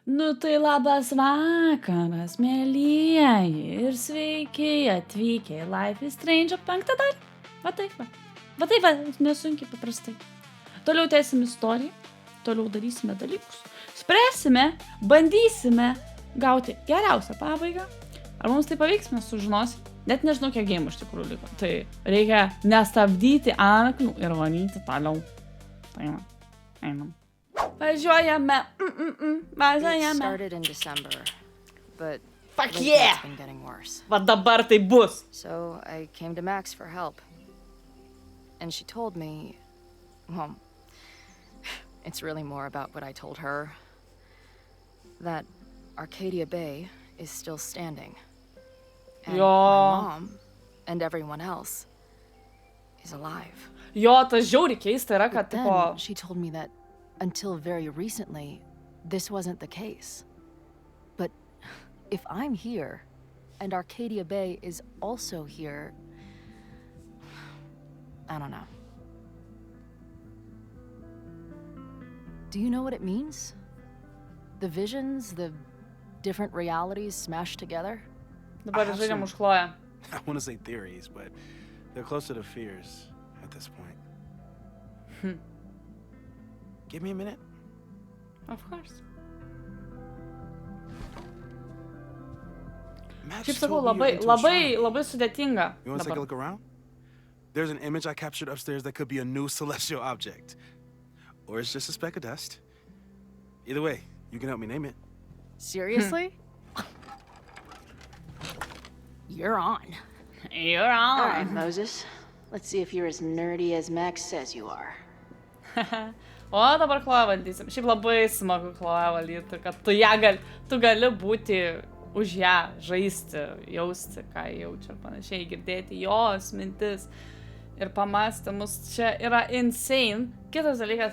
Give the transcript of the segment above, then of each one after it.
Nu tai labas vakaras, mėlyjeji, ir sveiki atvykę į Life is Strange 5 dalį. Va taip, nesunkiai paprastai. Toliau tęsim istoriją, toliau darysime dalykus, spręsime, bandysime gauti geriausią pabaigą. Ar mums tai pavyks, mes sužinosim. Net nežinau, kiek gėjimų iš tikrųjų liko. Tai reikia nestabdyti arklių ir varyti toliau. Tai einam. Važiuojame. It started in December, but Fuck lately yeah! it's been getting worse. Va dabar tai bus. So I came to Max for help. And she told me, well, it's really more about what I told her, that Arcadia Bay is still standing. And Jo. my mom and everyone else is alive. Jo, tas žiauriai keista yra, kad Then tipo... she told me that until very recently, this wasn't the case. But if I'm here, and Arcadia Bay is also here, I don't know. Do you know what it means? The visions, the different realities smashed together? Dabar žaidžiam už Chloję. I want to say theories, but they're closer to fears at this point. Give me a minute. Of course. Max Kaip sakau, told me you're into astronomy. labai sudėtinga. You want to take a dabar. look around? There's an image I captured upstairs that could be a new celestial object. Or it's just a speck of dust. Either way, you can help me name it. Seriously? You're on. You're All on. right, Moses. Let's see if you're as nerdy as Max says you are. O dabar Chloję valdysim. Šiaip labai smagu Chloję valdyti, kad tu gali būti už ją, žaisti, jausti, ką jie jaučia ir panašiai, girdėti jos mintis ir pamąstymus. Čia yra insane. Kitas dalykas,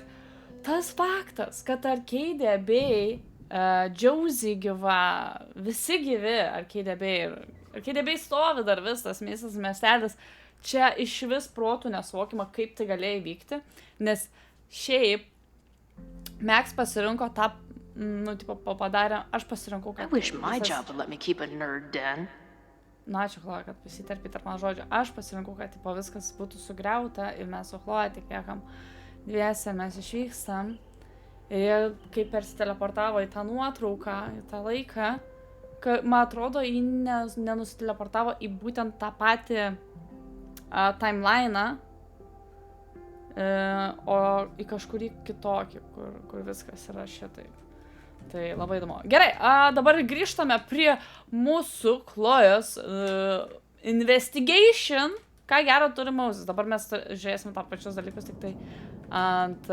tas faktas, kad Arcadia Bay, Josie gyva, visi gyvi Arcadia Bay ir Arcadia Bay stovi dar vis tas miestelis, čia iš vis protų nesuvokima, kaip tai galėjo įvykti, nes šiaip Max pasirinko tą, padarė, aš pasirinkau, I kad... wish my job would let me keep a nerd den. Na, ačiū, Chloja, kad pasiterpė tarp mano žodžių. Aš pasirinkau, kad viskas būtų sugriauta ir mes su Chloja tik liekam dviese, mes išvykstam. Ir jie kaip persiteleportavo į tą nuotrauką, į tą laiką, kad, man atrodo, jį nenusiteleportavo į būtent tą patį timeline'ą, o į kažkurį kitokį, kur viskas yra šitaip. Tai labai įdomu. Gerai, dabar grįžtame prie mūsų Chloės investigation. Ką gero turi Moses. Dabar mes žiūrėsime tą pačius dalykus, tik tai ant...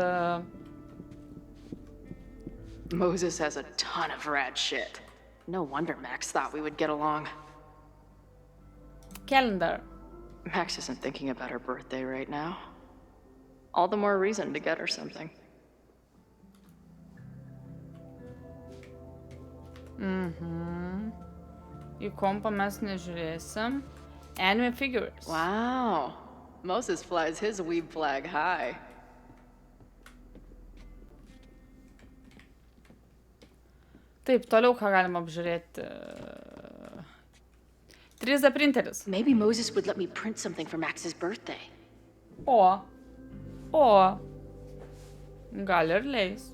Moses has a ton of rad shit. No wonder Max thought we would get along. Calendar. Max isn't thinking about her birthday right now. All the more reason to get her something. Į kompą mes nežiūrėsim. Anime figures. Wow. Moses flies his weeb flag high. Taip, toliau ką galima apžiūrėti. 3D printeris. Maybe Moses would let me print something for Max's birthday. O. Gal ir leis.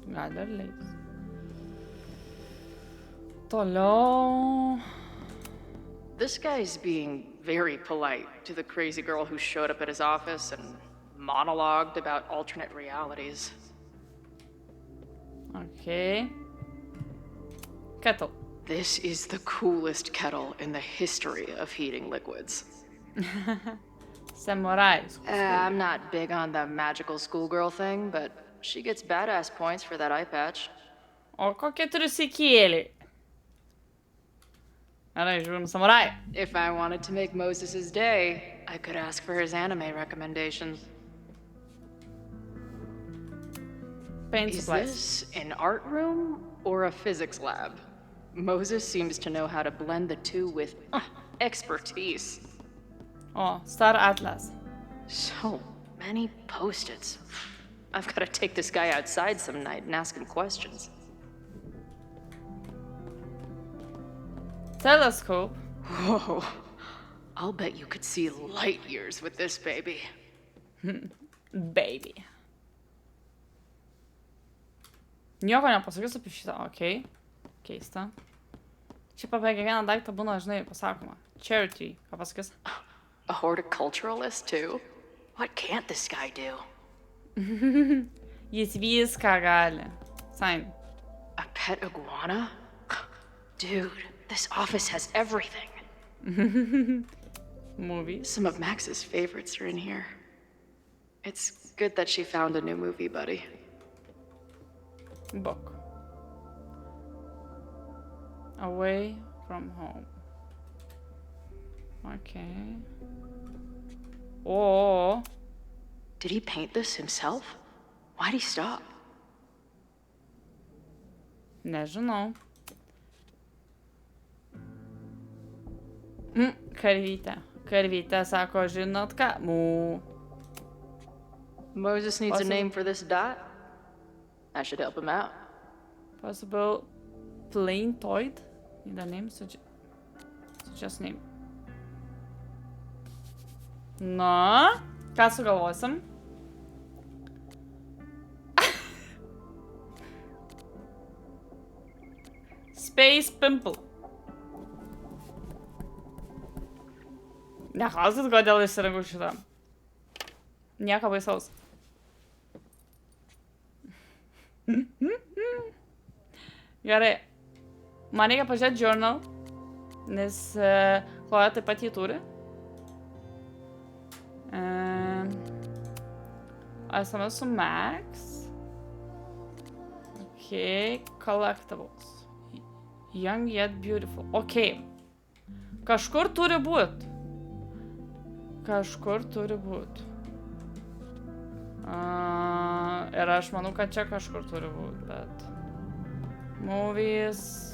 Toliau. This guy's being very polite to the crazy girl who showed up at his office and monologued about alternate realities. Okay. Kettle. This is the coolest kettle in the history of heating liquids. Samurai. I'm not big on the magical schoolgirl thing, but she gets badass points for that eye patch. O kokie turi sikėliai? Gerai, žiūrim samurai. If I wanted to make Moses' day, I could ask for his anime recommendations. Paint Is supplies. this an art room or a physics lab? Moses seems to know how to blend the two with expertise. O, Star Atlas. So many post-its. I've got to take this guy outside some night and ask him questions. Telescope. Whoa. I'll bet you could see light years with this baby. Baby. Nieko nepasakysiu apie šitą, okei. Keista. Šiaip apie kiekvieną daiktą būna, žinai, pasakoma. Charity, ką pasakys? A horticulturalist, too? What can't this guy do? Jis viską gali. Sign. A pet iguana? Dude, this office has everything. Movies. Some of Max's favorites are in here. It's good that she found a new movie buddy. Book. Away from home. Okay. Oh. Did he paint this himself? Why'd he stop? Nežinau. Karvytė. Karvytė sako, žinot ką? Mū. Moses needs a Possible. name for this dot. I should help him out. Possible plaintoid. Need a name? Suggest name. Na, ką sugalvosim? Space pimple. Neklausit, kodėl išsirinkau šitą. Nieko baisaus. Gerai. Man reikia pažiūrėti journal, nes Chloe taip pat jį turi. Esame su Max. Okay, collectibles. Young yet beautiful. Okay. Kažkur turi būt. Kažkur turi būt. Ir aš manau, kad čia kažkur turi būt, bet... Movies...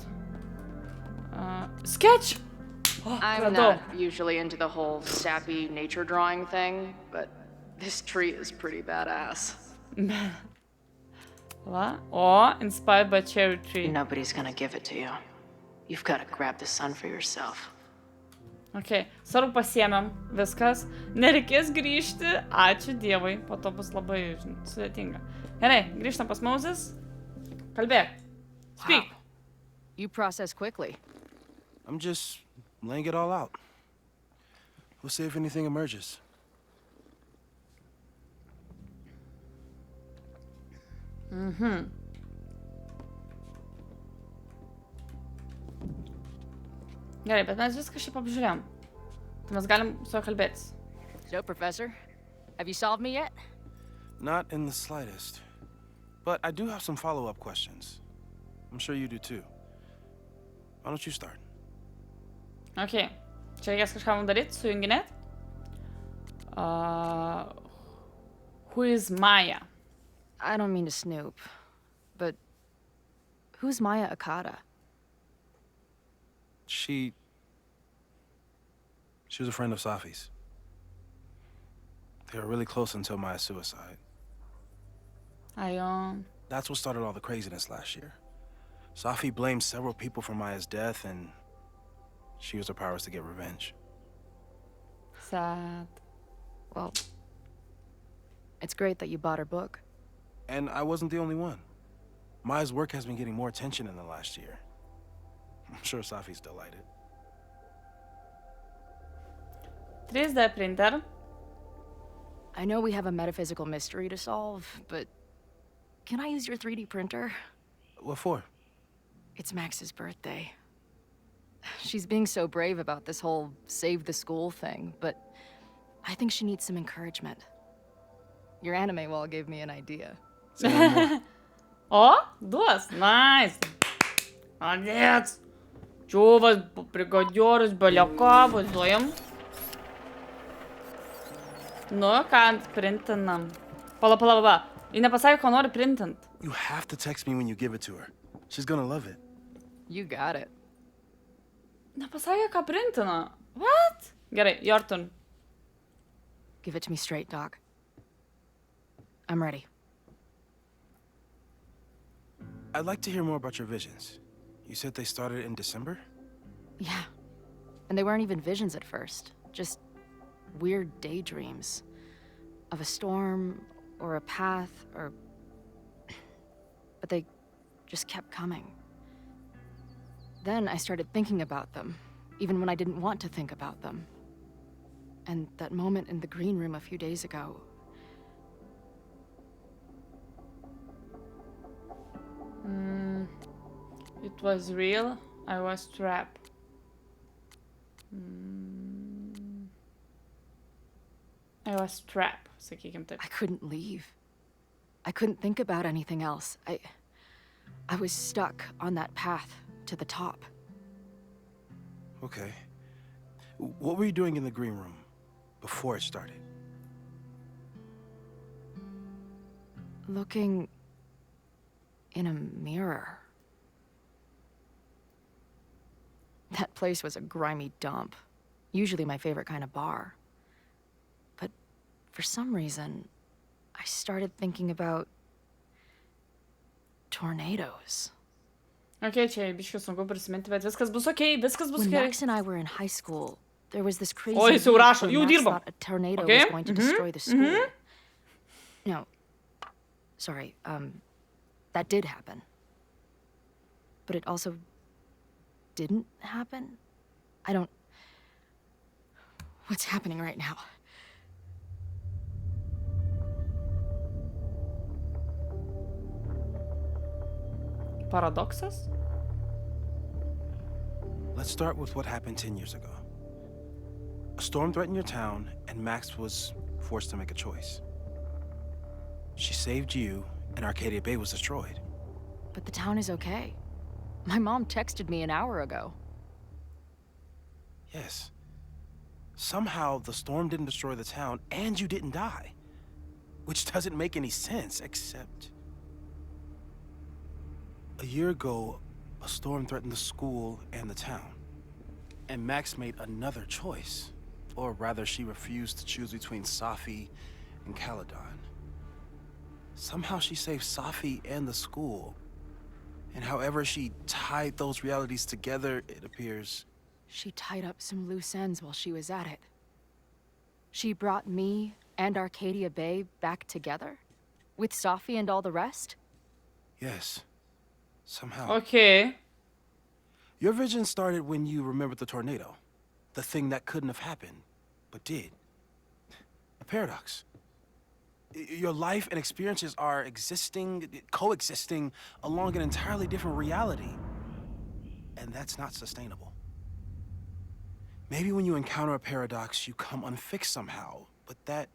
Sketch! I'm not usually into the whole sappy nature drawing thing, but this tree is pretty badass. Va? O, inspired by cherry tree. Nobody's gonna give it to you. You've gotta grab the sun for yourself. Ok, svarbu pasiėmėm, viskas. Nereikės grįžti, ačiū Dievui, po to bus labai sudėtinga. Gerai, grįžtam pas Moses. Kalbėk. Speak. Wow. You process quickly. I'm just laying it all out. We'll see if anything emerges. Gerai, bet mes viską šiaip apžiūrėjom. Tai mes galim su juo kalbėtis. So, Professor, have you solved me yet? Not in the slightest. But I do have some follow-up questions. I'm sure you do too. Why don't you start? Ok. Čia reikės kažką mums daryti, sujunginėt. Who is Maya? I don't mean to snoop, but who's Maya Akata? She was a friend of Sofi's. They were really close until Maya's suicide. That's what started all the craziness last year. Sofi blamed several people for Maya's death, and she used her powers to get revenge. Sad. Well, it's great that you bought her book. And I wasn't the only one. Maya's work has been getting more attention in the last year. I'm sure Sofi's delighted. 3D printer. I know we have a metaphysical mystery to solve, but can I use your 3D printer? What for? It's Max's birthday. She's being so brave about this whole save the school thing, but I think she needs some encouragement. Your anime wall gave me an idea. O, duos. Nice. Молодец. Чувас, бригадерus, belieka, vaizduojam. Nu, ką printinam. Pala. Ji nepasakė, ko nori printint. You have to text me when you give it to her. She's gonna love it. You got it. Nepasakė, ką printina. What? Gerai, your turn. Give it to me straight, Doc. I'm ready. I'd like to hear more about your visions. You said they started in December? Yeah. And they weren't even visions at first. Just weird daydreams. Of a storm, or a path, or... But they just kept coming. Then I started thinking about them, even when I didn't want to think about them. And that moment in the green room a few days ago... It was real. I was trapped. I was trapped, sakykim taip. I couldn't leave. I couldn't think about anything else. I was stuck on that path to the top. Okay. What were you doing in the green room before it started? Looking in a mirror. That place was a grimy dump. Usually my favorite kind of bar. But for some reason, I started thinking about tornadoes. Okay, čia biškai sunku prisiminti, bet viskas bus okay, viskas bus When gerai. Max and I were in high school, there was this crazy Oi, jis jau week rašo, when jau Max dirbam. thought a tornado Okay, was going to destroy the school. No, sorry, that did happen. But it also didn't happen? I don't... What's happening right now? Paradoksas? Let's start with what happened 10 years ago. A storm threatened your town, and Max was forced to make a choice. She saved you, and Arcadia Bay was destroyed. But the town is okay. My mom texted me an hour ago. Yes. Somehow, the storm didn't destroy the town, and you didn't die. Which doesn't make any sense, except... A year ago, a storm threatened the school and the town. And Max made another choice. Or rather, she refused to choose between Sofi and Caledon. Somehow she saved Sofi and the school. And however she tied those realities together, it appears... She tied up some loose ends while she was at it. She brought me and Arcadia Bay back together? With Sofi and all the rest? Yes. Somehow. Okay. Your vision started when you remembered the tornado. The thing that couldn't have happened, but did. A paradox. Your life and experiences are coexisting along an entirely different reality. And that's not sustainable. Maybe when you encounter a paradox, you come unfixed somehow, but that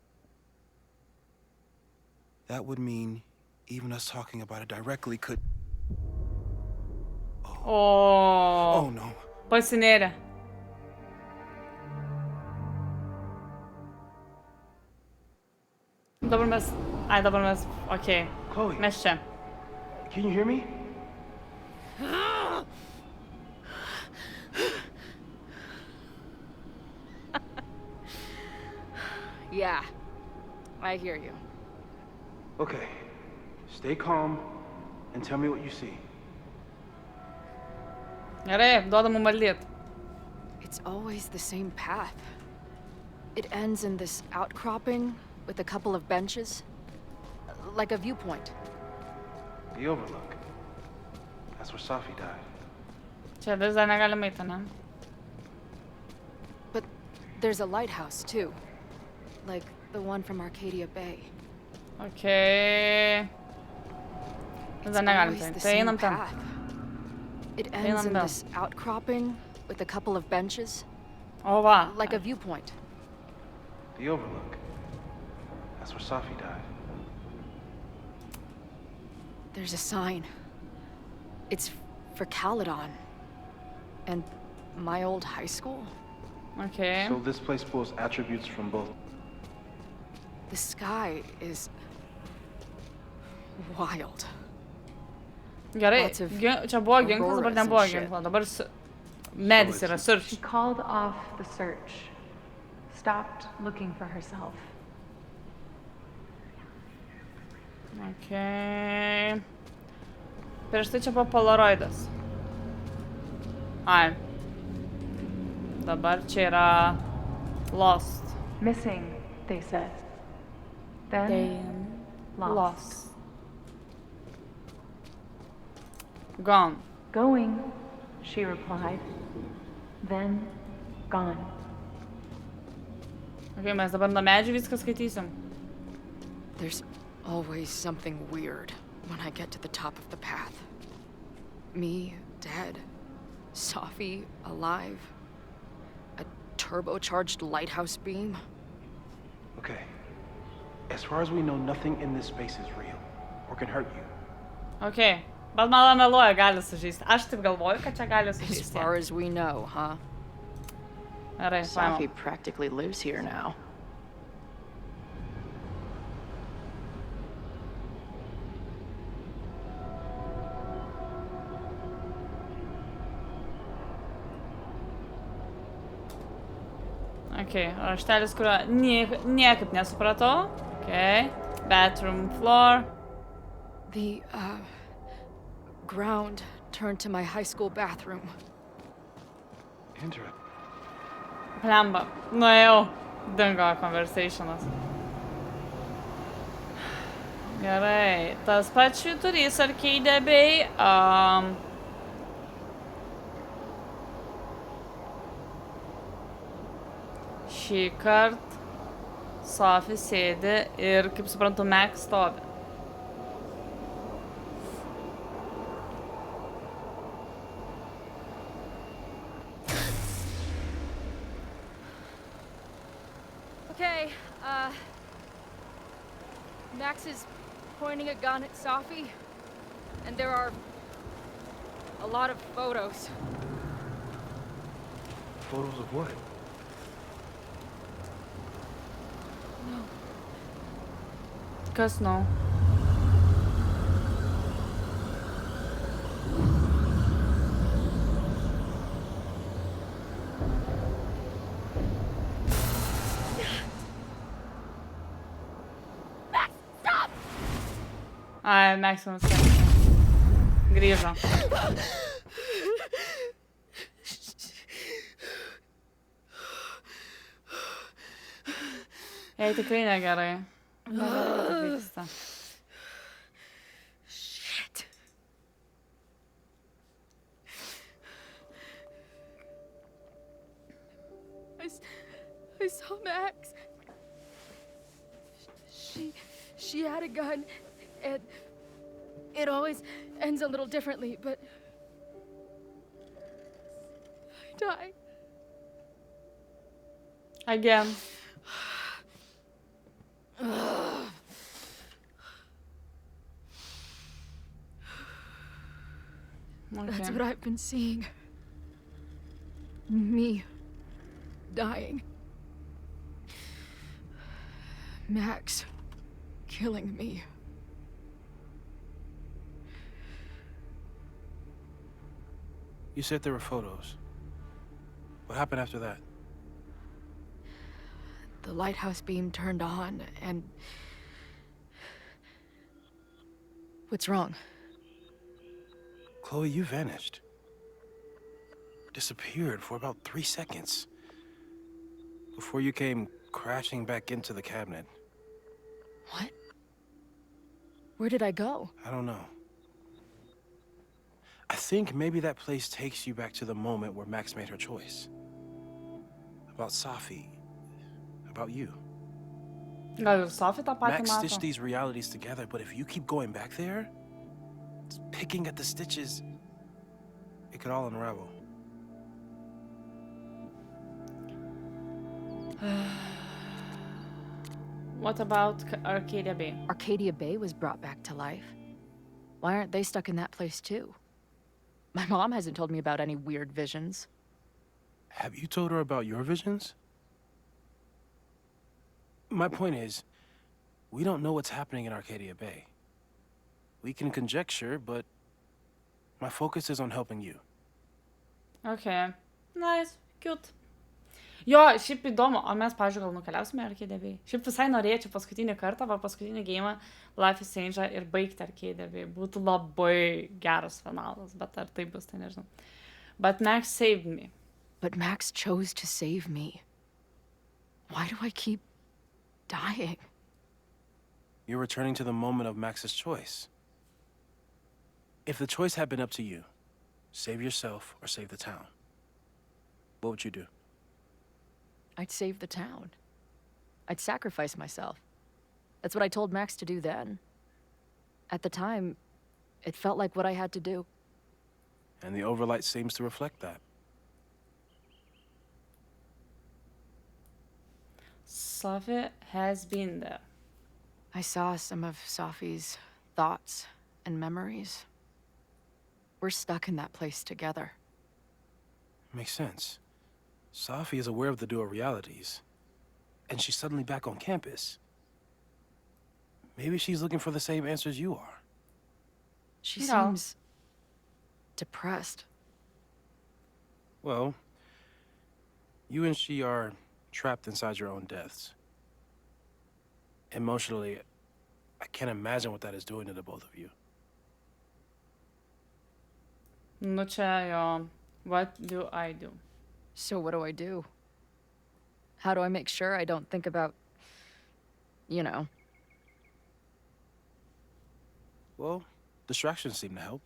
would mean even us talking about it directly could... O. Oh no. Pasinėrė. Dabar mes... Okei. Chloe, Mes čia. can you hear me? Yeah, I hear you. Okay. Stay calm and tell me what you see. Gerai, duodam mum valdyt. It's always the same path. It ends in this outcropping with a couple of benches. Like a viewpoint. The overlook. That's where Sofi died. Čia vis dar negalime eiti, ne? But there's a lighthouse, too. Like the one from Arcadia Bay. Okei. Vis dar negalim Always tai. the Tai same einam ten. path. It ends in down. this outcropping with a couple of benches. O va. Like a viewpoint. The overlook. That's where Sofi died. There's a sign. It's for Caledon. And my old high school. Okei. So this place pulls attributes from both. The sky is wild. Gerai. Lots of Čia buvo ginklas, dabar auroras and nebuvo shit. ginklo. Dabar medis yra She search. called off the search, stopped looking for herself. Okei. Prieš tai čia buvo polaroidas. Ai. Dabar čia yra Lost. Missing, they said. Then Lost. Gone. Going, she replied. Then gone. Okay, mes dabar nuo medžių viską skaitysim. There's always something weird when I get to the top of the path. Me, dead. Sofi, alive. A turbocharged lighthouse beam. Okay. As far as we know, nothing in this space is real or can hurt you. Okay. Bet man meluoja, gali sužeisti. Aš taip galvoju, kad čia gali As sužeisti. far as we know, huh? Gerai, Sofi paimam. practically lives here now. Okay, raštelis, kurio niekaip nesupratau. Okay. Bathroom floor. The, ground turned to my high school bathroom. Interesting. Plemba. Nuėjau. Dingo conversationas. Gerai. Tas pats švyturys arcade bei... Šį kart Sofi sėdi ir, kaip suprantu, Max stovi. Okay, Max is pointing a gun at Sofi, and there are a lot of photos. Photos of what? Kas no? Ai, Maximas grįžo. Jei tikrai negerai. Negerai, kad vyksta. Shit. I saw Max. She had a gun, and it always ends a little differently, but I died. Again. That's Okay. what I've been seeing. Me dying. Max killing me. You said there were photos. What happened after that? The lighthouse beam turned on, and... What's wrong? Chloe, you vanished. Disappeared for about 3 seconds. Before you came crashing back into the cabinet. What? Where did I go? I don't know. I think maybe that place takes you back to the moment where Max made her choice. About Sofi. About you. Gal ir Sofi tą patį Max stitched mato? these realities together, but if you keep going back there, picking at the stitches, it could all unravel. What about Arcadia Bay? Arcadia Bay was brought back to life. Why aren't they stuck in that place too? My mom hasn't told me about any weird visions. Have you told her about your visions? My point is, we don't know what's happening in Arcadia Bay. We can conjecture, but my focus is on helping you. Okay. Nice. Cute. Jo, šiaip įdomu, o mes, pavyzdžiui, gal nukeliausime Arcadia Bay? Šiaip visai norėčiau paskutinį kartą, paskutinį geimą Life is Strange ir baigti Arcadia Bay. Būtų labai geras finalas, bet ar tai bus, tai nežinau. But Max saved me. But Max chose to save me. Why do I keep dying? You're returning to the moment of Max's choice. If the choice had been up to you, save yourself or save the town, what would you do? I'd save the town. I'd sacrifice myself. That's what I told Max to do then. At the time, it felt like what I had to do. And the overlight seems to reflect that. Sofi has been there. I saw some of Sofi's thoughts and memories. We're stuck in that place together. Makes sense. Sofi is aware of the dual realities, and she's suddenly back on campus. Maybe she's looking for the same answers you are. She No. seems depressed. Well, you and she are trapped inside your own deaths. Emotionally, I can't imagine what that is doing to the both of you. Nu čia jo. What do I do? So what do I do? How do I make sure I don't think about, you know? Well, distractions seem to help.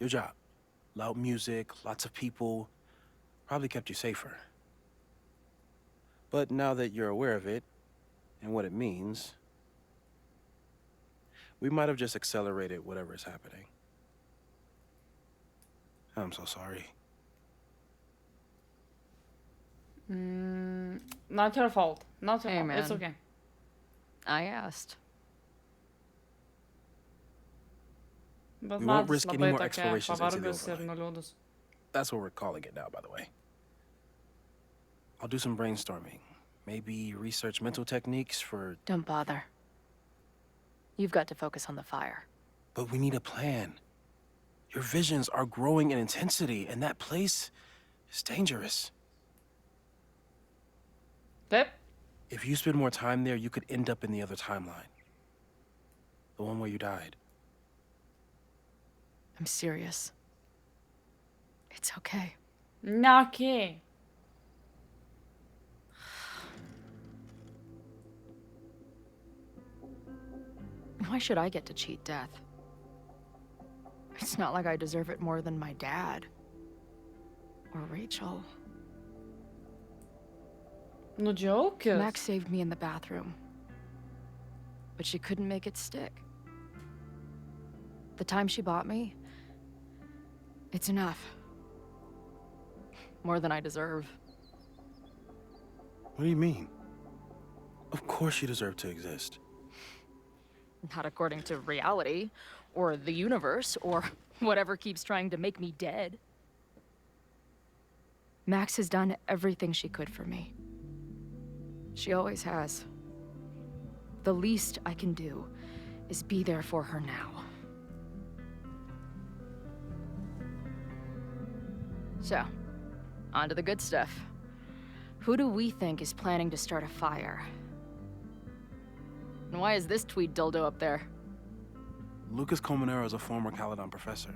Your job. Loud music, lots of people, probably kept you safer. But now that you're aware of it, and what it means, we might have just accelerated whatever is happening. I'm so sorry. Not your fault. Not your Hey, fault. It's man. okay. I asked. Bet We won't Matas risk any labai more tokia explorations into the pavargus ir overnight. nuliūdus. That's what we're calling it now, by the way. I'll do some brainstorming. Maybe research mental techniques for... Don't bother. You've got to focus on the fire. But we need a plan. Your visions are growing in intensity, and that place is dangerous. Taip. If you spend more time there, you could end up in the other timeline. The one where you died. I'm serious. It's okay. Ne okay. Why should I get to cheat death? It's not like I deserve it more than my dad. Or Rachel. Nu džiaukis. Max saved me in the bathroom. But she couldn't make it stick. The time she bought me, it's enough. More than I deserve. What do you mean? Of course you deserve to exist. Not according to reality, or the universe, or whatever keeps trying to make me dead. Max has done everything she could for me. She always has. The least I can do is be there for her now. So, on to the good stuff. Who do we think is planning to start a fire? And why is this tweed dildo up there? Lucas Colmenero is a former Caledon professor.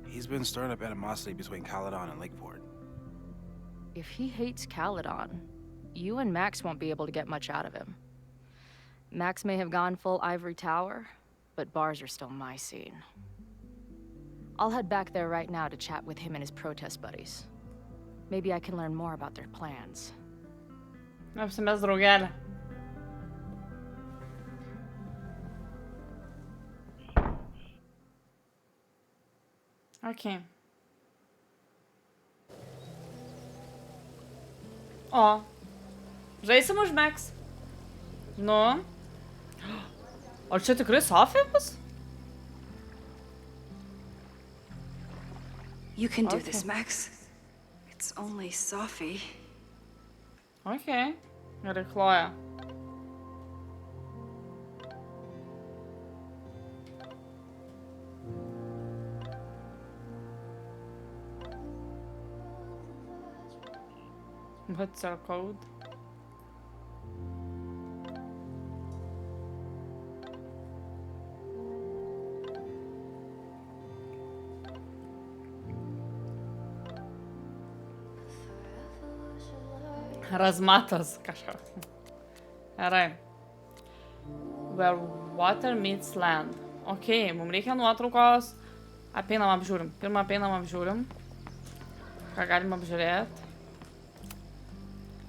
He's been stirring up animosity between Caledon and Lakeport. If he hates Caledon, you and Max won't be able to get much out of him. Max may have gone full ivory tower, but bars are still my scene. I'll head back there right now to chat with him and his protest buddies. Maybe I can learn more about their plans. Apsimės draugelę. Okay. O. Žaisim už Max. Nu. O čia tikrai Sofija bus? You can do Okay. this, Max. It's only Sofi. Okay. Gerai, Chloe. What's our code? Razmatas kažkoks. Gerai. Where water meets land. Ok, mums reikia nuotraukos. Apeinam apžiūrim. Pirmą apeinam apžiūrim. Ką galim apžiūrėti?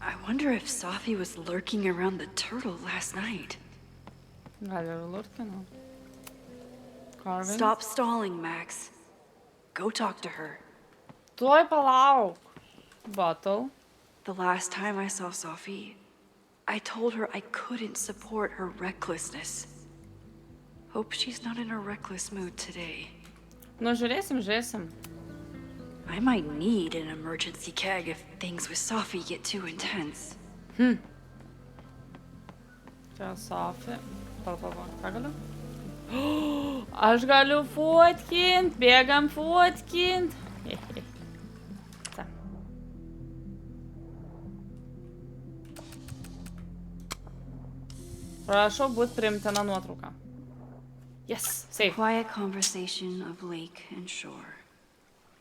I wonder if Sofi was lurking around the turtle last night. Gal ir lurkino. Carvings. Stop stalling, Max. Go talk to her. Tuoj palauk. Bottle. The last time I saw Sofi, I told her I couldn't support her recklessness. Hope she's not in a reckless mood today. Nu, žiūrėsim. I might need an emergency keg if things with Sofi get too intense. Čia Sofi. Pala. Ką galiu? Aš galiu fotkint. Bėgam fotkint. Ta. Prašau būt priimtina nuotrauka. Yes, safe. Quiet conversation of lake and shore.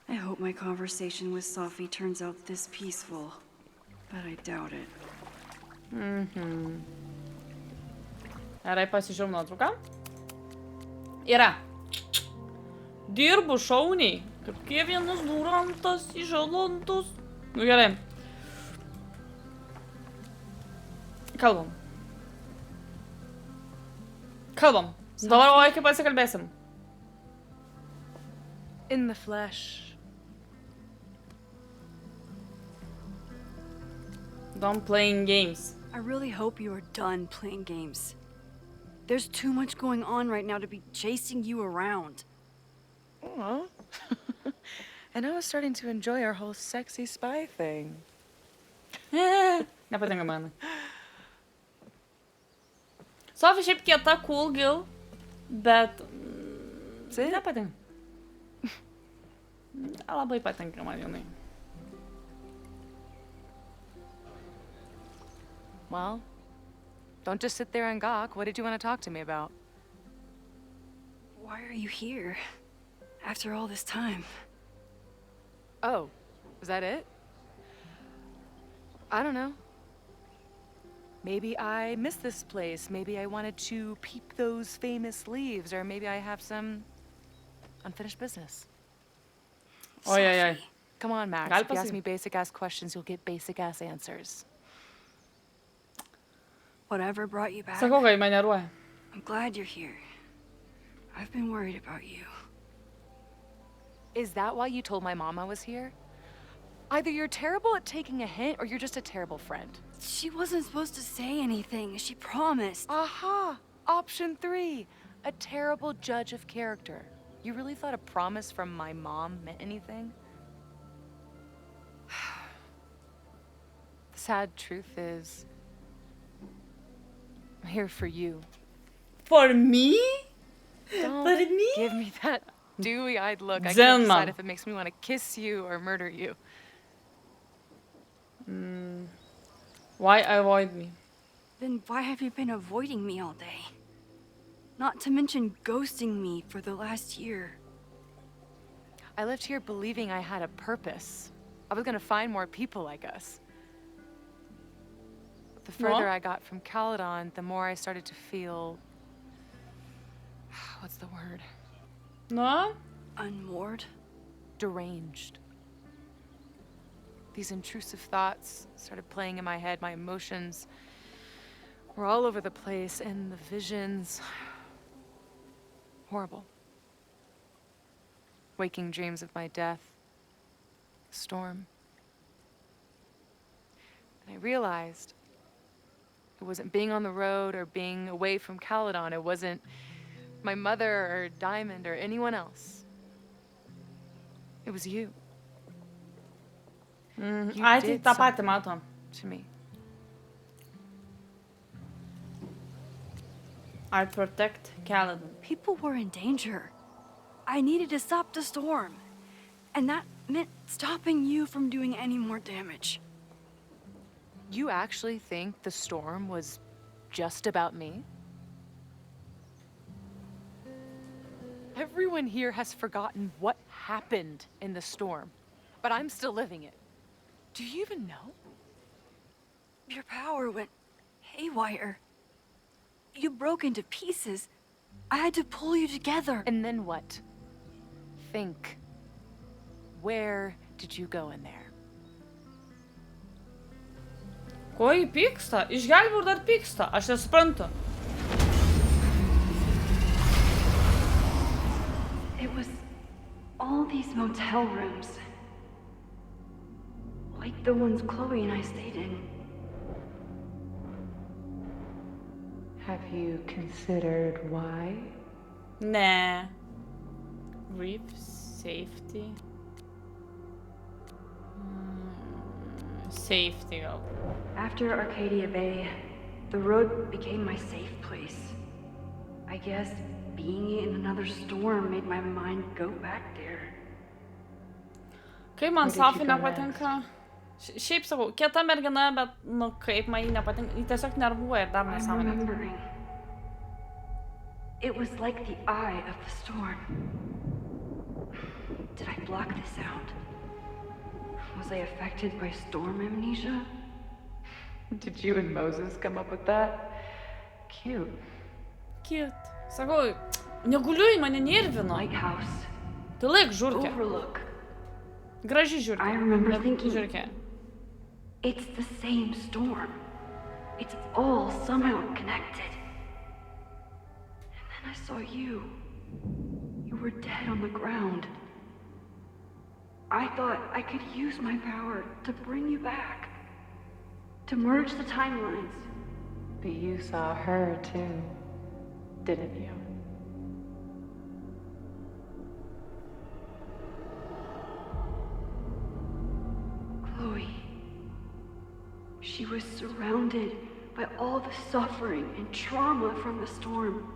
I hope my conversation with Sofi turns out this peaceful, but I doubt it. Gerai, pasižiūrėjom nuotrauką. Yra. Dirbu šauniai. Kaip vienas durantas, išalantus. Nu gerai. Kalbam. Dabar oi, kaip pasikalbėsim. In the flesh. Don't playing games. I really hope you are done playing games. There's too much going on right now to be chasing you around. Aw. And I was starting to enjoy our whole sexy spy thing. Nepatinka man. Sofi šiaip kieta, cool girl, bet nepatinka. Labai patinka man jinai. Well, don't just sit there and gawk. What did you want to talk to me about? Why are you here? After all this time. Oh, was that it? I don't know. Maybe I miss this place. Maybe I wanted to peep those famous leaves, or maybe I have some unfinished business. Oi. Come on, Max. Gal If you ask pasi- me basic-ass questions, you'll get basic-ass answers. Whatever brought you back, Sakau, kai maneruoja. I'm glad you're here. I've been worried about you. Is that why you told my mom I was here? Either you're terrible at taking a hint, or you're just a terrible friend. She wasn't supposed to say anything. She promised. Aha! Option 3. A terrible judge of character. You really thought a promise from my mom meant anything? The sad truth is, I'm here for you. For me? Don't For me? give me that dewy-eyed look. I Zen, can't decide Mom. if it makes me want to kiss you or murder you. Why avoid me? Then why have you been avoiding me all day? Not to mention ghosting me for the last year. I left here believing I had a purpose. I was gonna find more people like us. But the further I got from Caledon, the more I started to feel... What's the word? No? Unmoored? Deranged. These intrusive thoughts started playing in my head. My emotions were all over the place, and the visions... horrible. Waking dreams of my death. The storm. And I realized it wasn't being on the road or being away from Caledon. It wasn't my mother or Diamond or anyone else. It was you. You Ai, tai did tą patį matom. to me. I protect Caledon. People were in danger. I needed to stop the storm. And that meant stopping you from doing any more damage. You actually think the storm was just about me? Everyone here has forgotten what happened in the storm, but I'm still living it. Do you even know? Your power went haywire. You broke into pieces. I had to pull you together. And then what? Think. Where did you go in there? Ko jį pyksta? Išgelbėjau ir dar pyksta. Aš nesuprantu. It was all these motel rooms. Like the ones Chloe and I stayed in. Have you considered why? Ne. Reef safety. Safety gal. After Arcadia Bay, the road became my safe place. I guess being in another storm made my mind go back there. Kaip man Where did Sofi you go nepatinka? Šiaip sakau, kieta mergina, bet, nu, kaip man jį nepatinka. Jį tiesiog nervuoja ir dar I'm nesąmonė. remembering. It was like the eye of the storm. Did I block this out? Was I affected by storm amnesia? Did you and Moses come up with that? Cute. Cute. Sakau, neguliu į mane nervino. Lighthouse. Tai laik žiurkė. Overlook. Graži žiurkė. I remember Bet thinking- Žiurkė. It's the same storm. It's all somehow connected. And then I saw you. You were dead on the ground. I thought I could use my power to bring you back. To merge the timelines. But you saw her too, didn't you? Chloe. She was surrounded by all the suffering and trauma from the storm.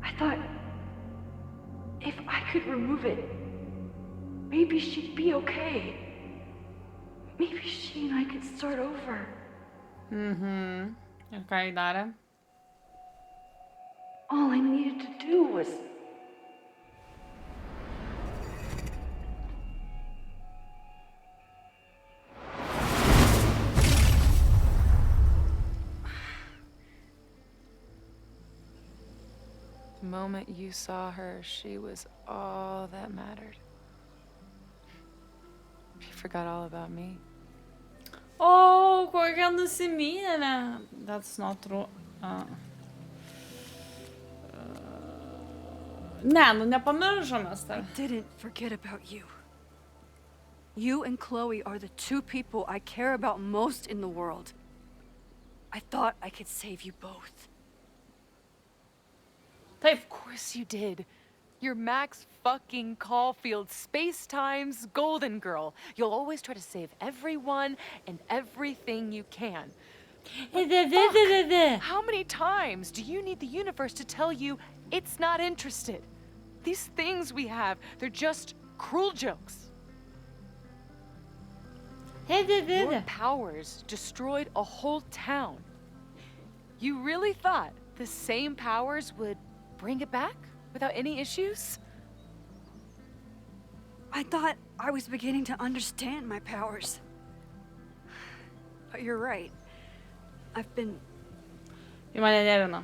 I thought, if I could remove it, maybe she'd be okay. Maybe she and I could start over. Ir ką jį darė? All I needed to do was... The moment you saw her, she was all that mattered. You forgot all about me. O, kokia nusimynėlė. That's not true. Ne, nu nepamiršomės I tai. didn't forget about you. You and Chloe are the two people I care about most in the world. I thought I could save you both. Taip, Of course you did. You're Max fucking Caulfield, Space-Time's golden girl. You'll always try to save everyone and everything you can. How many times do you need the universe to tell you it's not interested? These things we have, they're just cruel jokes. Your powers destroyed a whole town. You really thought the same powers would bring it back without any issues? I thought I was beginning to understand my powers. But you're right. I've been į mane nervina.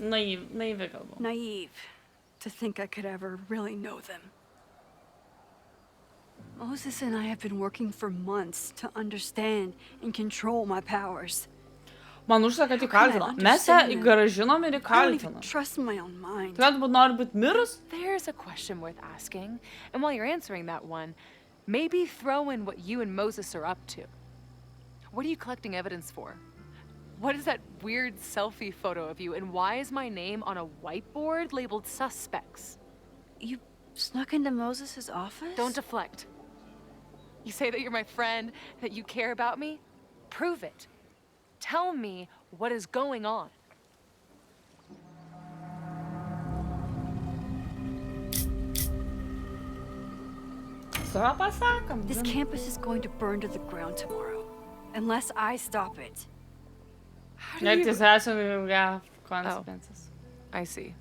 Naivi kalbu. naive to think I could ever really know them. Moses and I have been working for months to understand and control my powers. Man užsaka, kad How can I įkaltino. Mes ją understand them? įgražinom ir I don't even įkaltinom. trust my own mind. Tu gali būt nori būt mirus? There's a question worth asking. And while you're answering that one, maybe throw in what you and Moses are up to. What are you collecting evidence for? What is that weird selfie photo of you? And why is my name on a whiteboard labeled suspects? You snuck into Moses' office? Don't deflect. You say that you're my friend, that you care about me? Prove it. Tell me what is going on. Savo pasakom. This campus is going to burn to the ground tomorrow. Unless I stop it. How do Net you... jis esame have consequences. I see.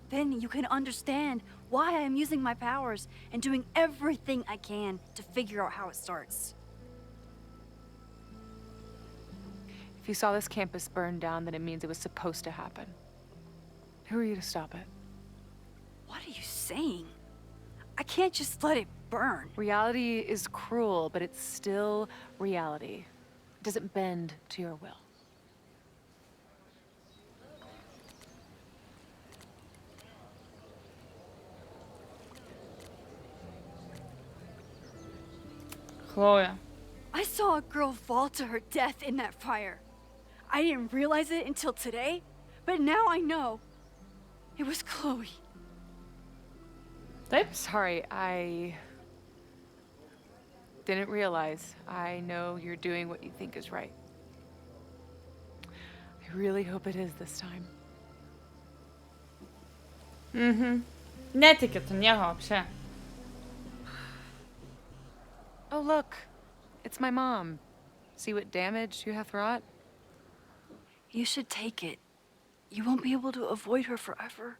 Then you can understand why I am using my powers and doing everything I can to figure out how it starts. If you saw this campus burn down, then it means it was supposed to happen. Who are you to stop it? What are you saying? I can't just let it burn. Reality is cruel, but it's still reality. It doesn't bend to your will. Chloe. I saw a girl fall to her death in that fire. I didn't realize it until today, but now I know. It was Chloe. Taip? Sorry, I didn't realize. I know you're doing what you think is right. I really hope it is this time. Netiki tu nieko apšė. Oh, look. It's my mom. See what damage you have wrought? You should take it. You won't be able to avoid her forever.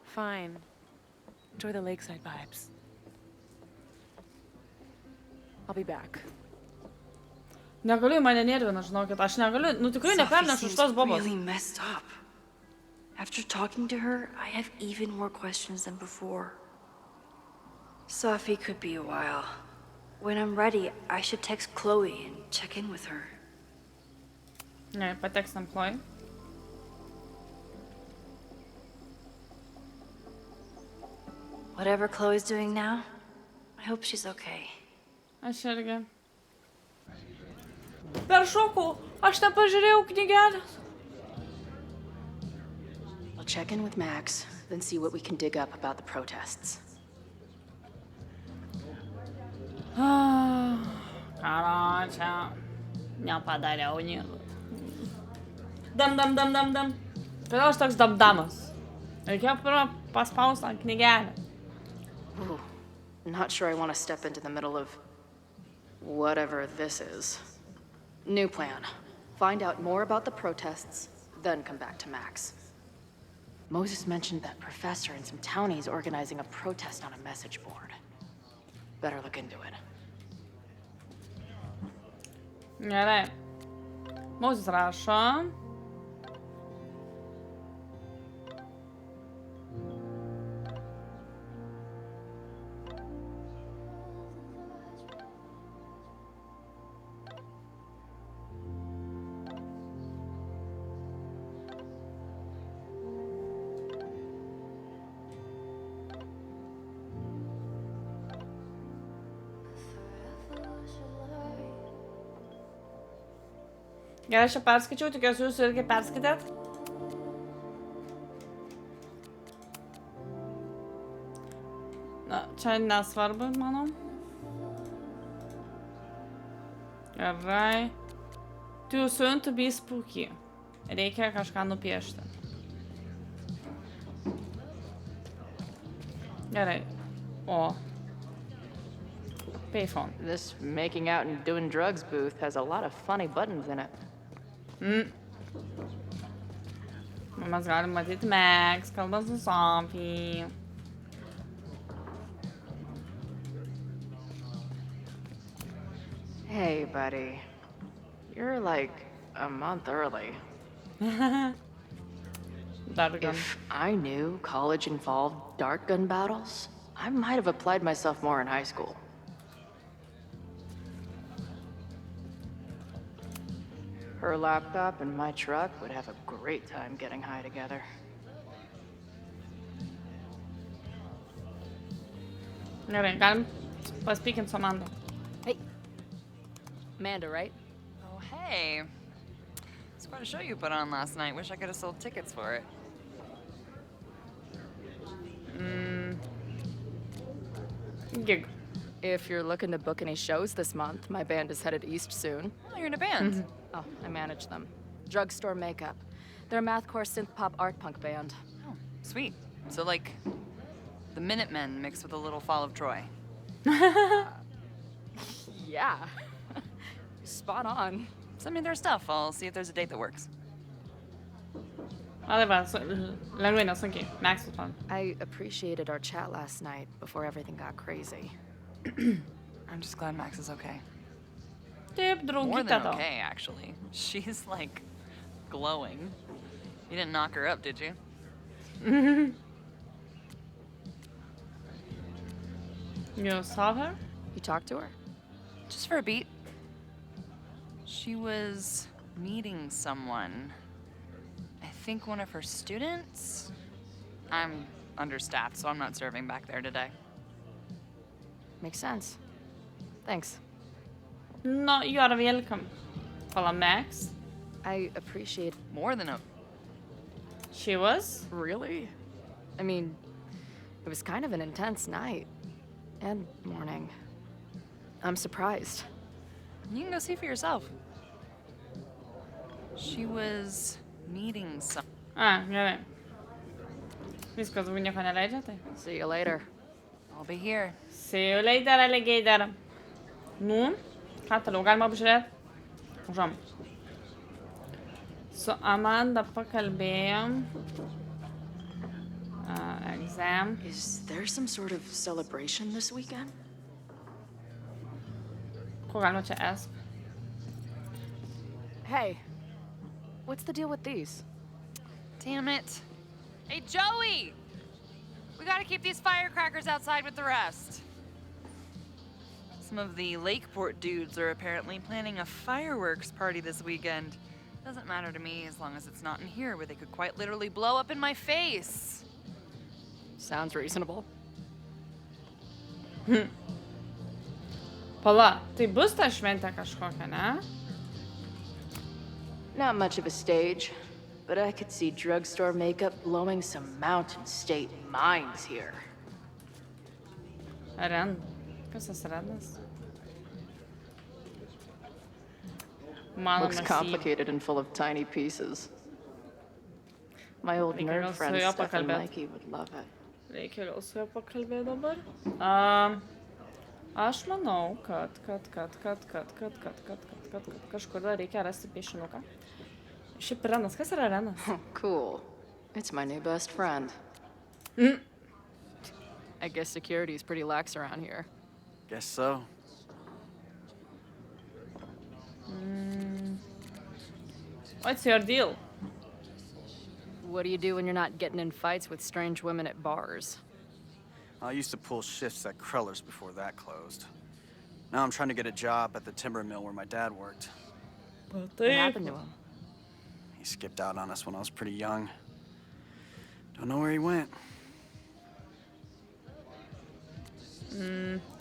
Fine. Enjoy the lakeside vibes. I'll be back. Negaliu, mane nervina, žinokit. Aš negaliu, tikrai nepernešu šitos bobos. Really messed up. After talking to her, I have even more questions than before. Sofi could be a while. When I'm ready, I should text Chloe and check in with her. Ne, patekstam Chloe. Whatever Chloe's doing now, I hope she's okay. Aš irgi. Peršokau, aš nepažiūrėjau knygelės. I'll check in with Max, then see what we can dig up about the protests. Karočią. Nepadariau nieko. Dam. Kodėl aš toks damdamas? Reikėjo pirmą paspausti ant knygelę. Ooh, not sure I want to step into the middle of whatever this is. New plan. Find out more about the protests, then come back to Max. Moses mentioned that professor and some townies organizing a protest on a message board. Better look into it. Gerai. Moses rašo. Gerai, aš čia perskaičiau, tikiuosi jūs irgi perskaitėt. Na, čia nesvarbu, manau. Gerai. Too soon to be spooky. Reikia kažką nupiešti. Gerai. O. Payphone. This making out and doing drugs booth has a lot of funny buttons in it. Mes galim matyti Max, kalbant su Sofija. Hey, buddy. You're like a month early. Dar gun. If I knew college involved dart gun battles, I might have applied myself more in high school. Her laptop and my truck would have a great time getting high together. Gerai, galim paspykint su Amanda. Hey. Amanda, right? Oh, hey. It's quite a show you put on last night. Wish I could have sold tickets for it. Gig. If you're looking to book any shows this month, my band is headed east soon. Oh, you're in a band. Oh, I manage them. Drugstore Makeup. They're a mathcore synth-pop art punk band. Oh, sweet. So, like, the Minutemen mixed with a little Fall of Troy. Yeah. Spot on. Send me their stuff. I'll see if there's a date that works. Ale va, lengvai nesunkiai. Max was fun. I appreciated our chat last night before everything got crazy. I'm just glad Max is okay. Taip, More draugite than tau. okay, actually. She's like glowing. You didn't knock her up, did you? You saw her? You talked to her? Just for a beat. She was meeting someone. I think one of her students? I'm understaffed, so I'm not serving back there today. Makes sense. Thanks. No, you are welcome. Fala Max. I appreciate. More than a... She was? Really? I mean, it was kind of an intense night. And morning. I'm surprised. You can go see for yourself. She was meeting some... Gerai. Viskas, daugiau nieko neleidžia, tai? See you later. I'll be here. See you later, alligator. Nu, ką toliau galima apžiūrėti? Užam. Su Amanda pakalbėjom. Exam. Is there some sort of celebration this weekend? Ko galima čia ask? Hey, what's the deal with these? Damn it. Hey, Joey! We gotta keep these firecrackers outside with the rest. Some of the Lakeport dudes are apparently planning a fireworks party this weekend. Doesn't matter to me as long as it's not in here where they could quite literally blow up in my face. Sounds reasonable. Pala, tai bus ta šventė kažkokia, ne? Not much of a stage, but I could see drugstore makeup blowing some Mountain State mines here. Ren. Kas tas Renas? Mano Looks complicated and full of tiny pieces. My old Reikia nerd gal su friend juo Steph and pakalbėt. Mikey would love it. Reikia gal su juo pakalbėti dabar. Aš manau, kad kažkur dar reikia rasti piešinuką. Šiaip Renas, kas yra Renas? Cool. It's my new best friend. I guess security's pretty lax around here. Guess so. What's your deal? What do you do when you're not getting in fights with strange women at bars? I used to pull shifts at Kreller's before that closed. Now I'm trying to get a job at the timber mill where my dad worked. What happened to him? He skipped out on us when I was pretty young. Don't know where he went.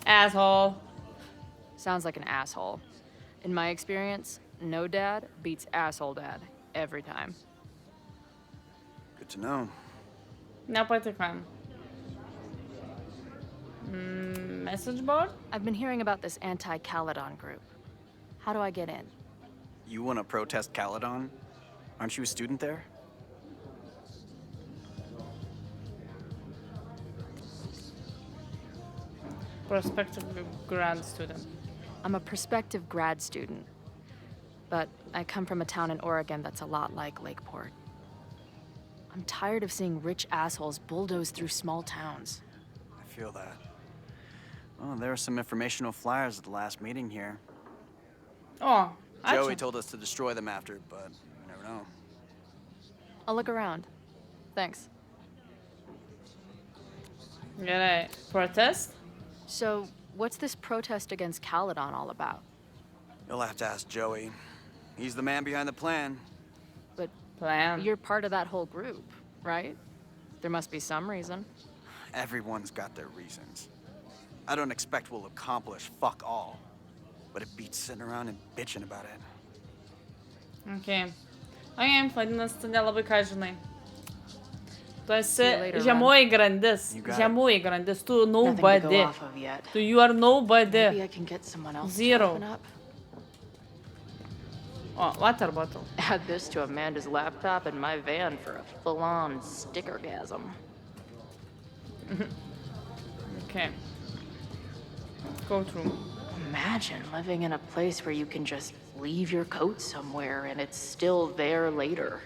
Asshole. Sounds like an asshole. In my experience, no dad beats asshole dad every time. Good to know. Nepatiko jam. Message board? I've been hearing about this anti-Caledon group. How do I get in? You want to protest Caledon? Aren't you a student there? Prospective grad student. I'm a prospective grad student, but I come from a town in Oregon that's a lot like Lakeport. I'm tired of seeing rich assholes bulldoze through small towns. I feel that. Well, there were some informational flyers at the last meeting here. Oh, Joey ačiū. told us to destroy them after, but you never know. I'll look around. Thanks. Gerai. Protest? So, what's this protest against Caledon all about? You'll have to ask Joey. He's the man behind the plan. But Plan. you're part of that whole group, right? There must be some reason. Everyone's got their reasons. I don't expect we'll accomplish fuck all, but it beats sitting around and bitching about it. Okay. Okay, vadinasi, tu nelabai ką žinai. Tu esi See you later, žemoji grandis. You got it. Žemoji grandis. Tu Nothing to go nobody. off of yet. Tu you are Maybe nobody. I can get someone else Zero. to open up. Oh, water bottle. Add this to Amanda's laptop in my van for a full-on stickergasm. Okay. Go through. Imagine living in a place where you can just leave your coat somewhere and it's still there later.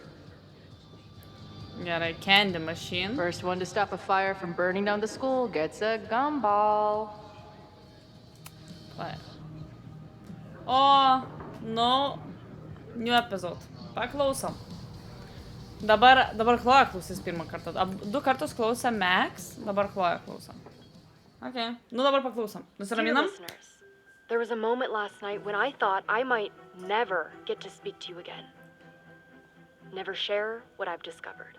Gerai, candy machine. First one to stop a fire from burning down the school gets a gumball. Vai. O, nu, new episode. Paklausom. Dabar Chloe klausys pirmą kartą. 2 kartus klausė Max, dabar Chloe klausom. Okay. Nu dabar paklausom. Dear Nusiraminam? listeners, there was a moment last night when I thought I might never get to speak to you again. Never share what I've discovered.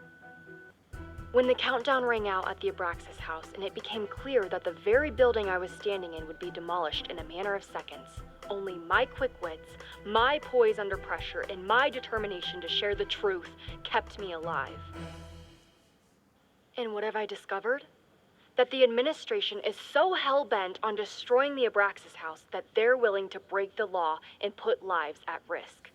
When the countdown rang out at the Abraxas house and it became clear that the very building I was standing in would be demolished in a matter of seconds, only my quick wits, my poise under pressure, and my determination to share the truth kept me alive. And what have I discovered? That the administration is so hell-bent on destroying the Abraxas house that they're willing to break the law and put lives at risk.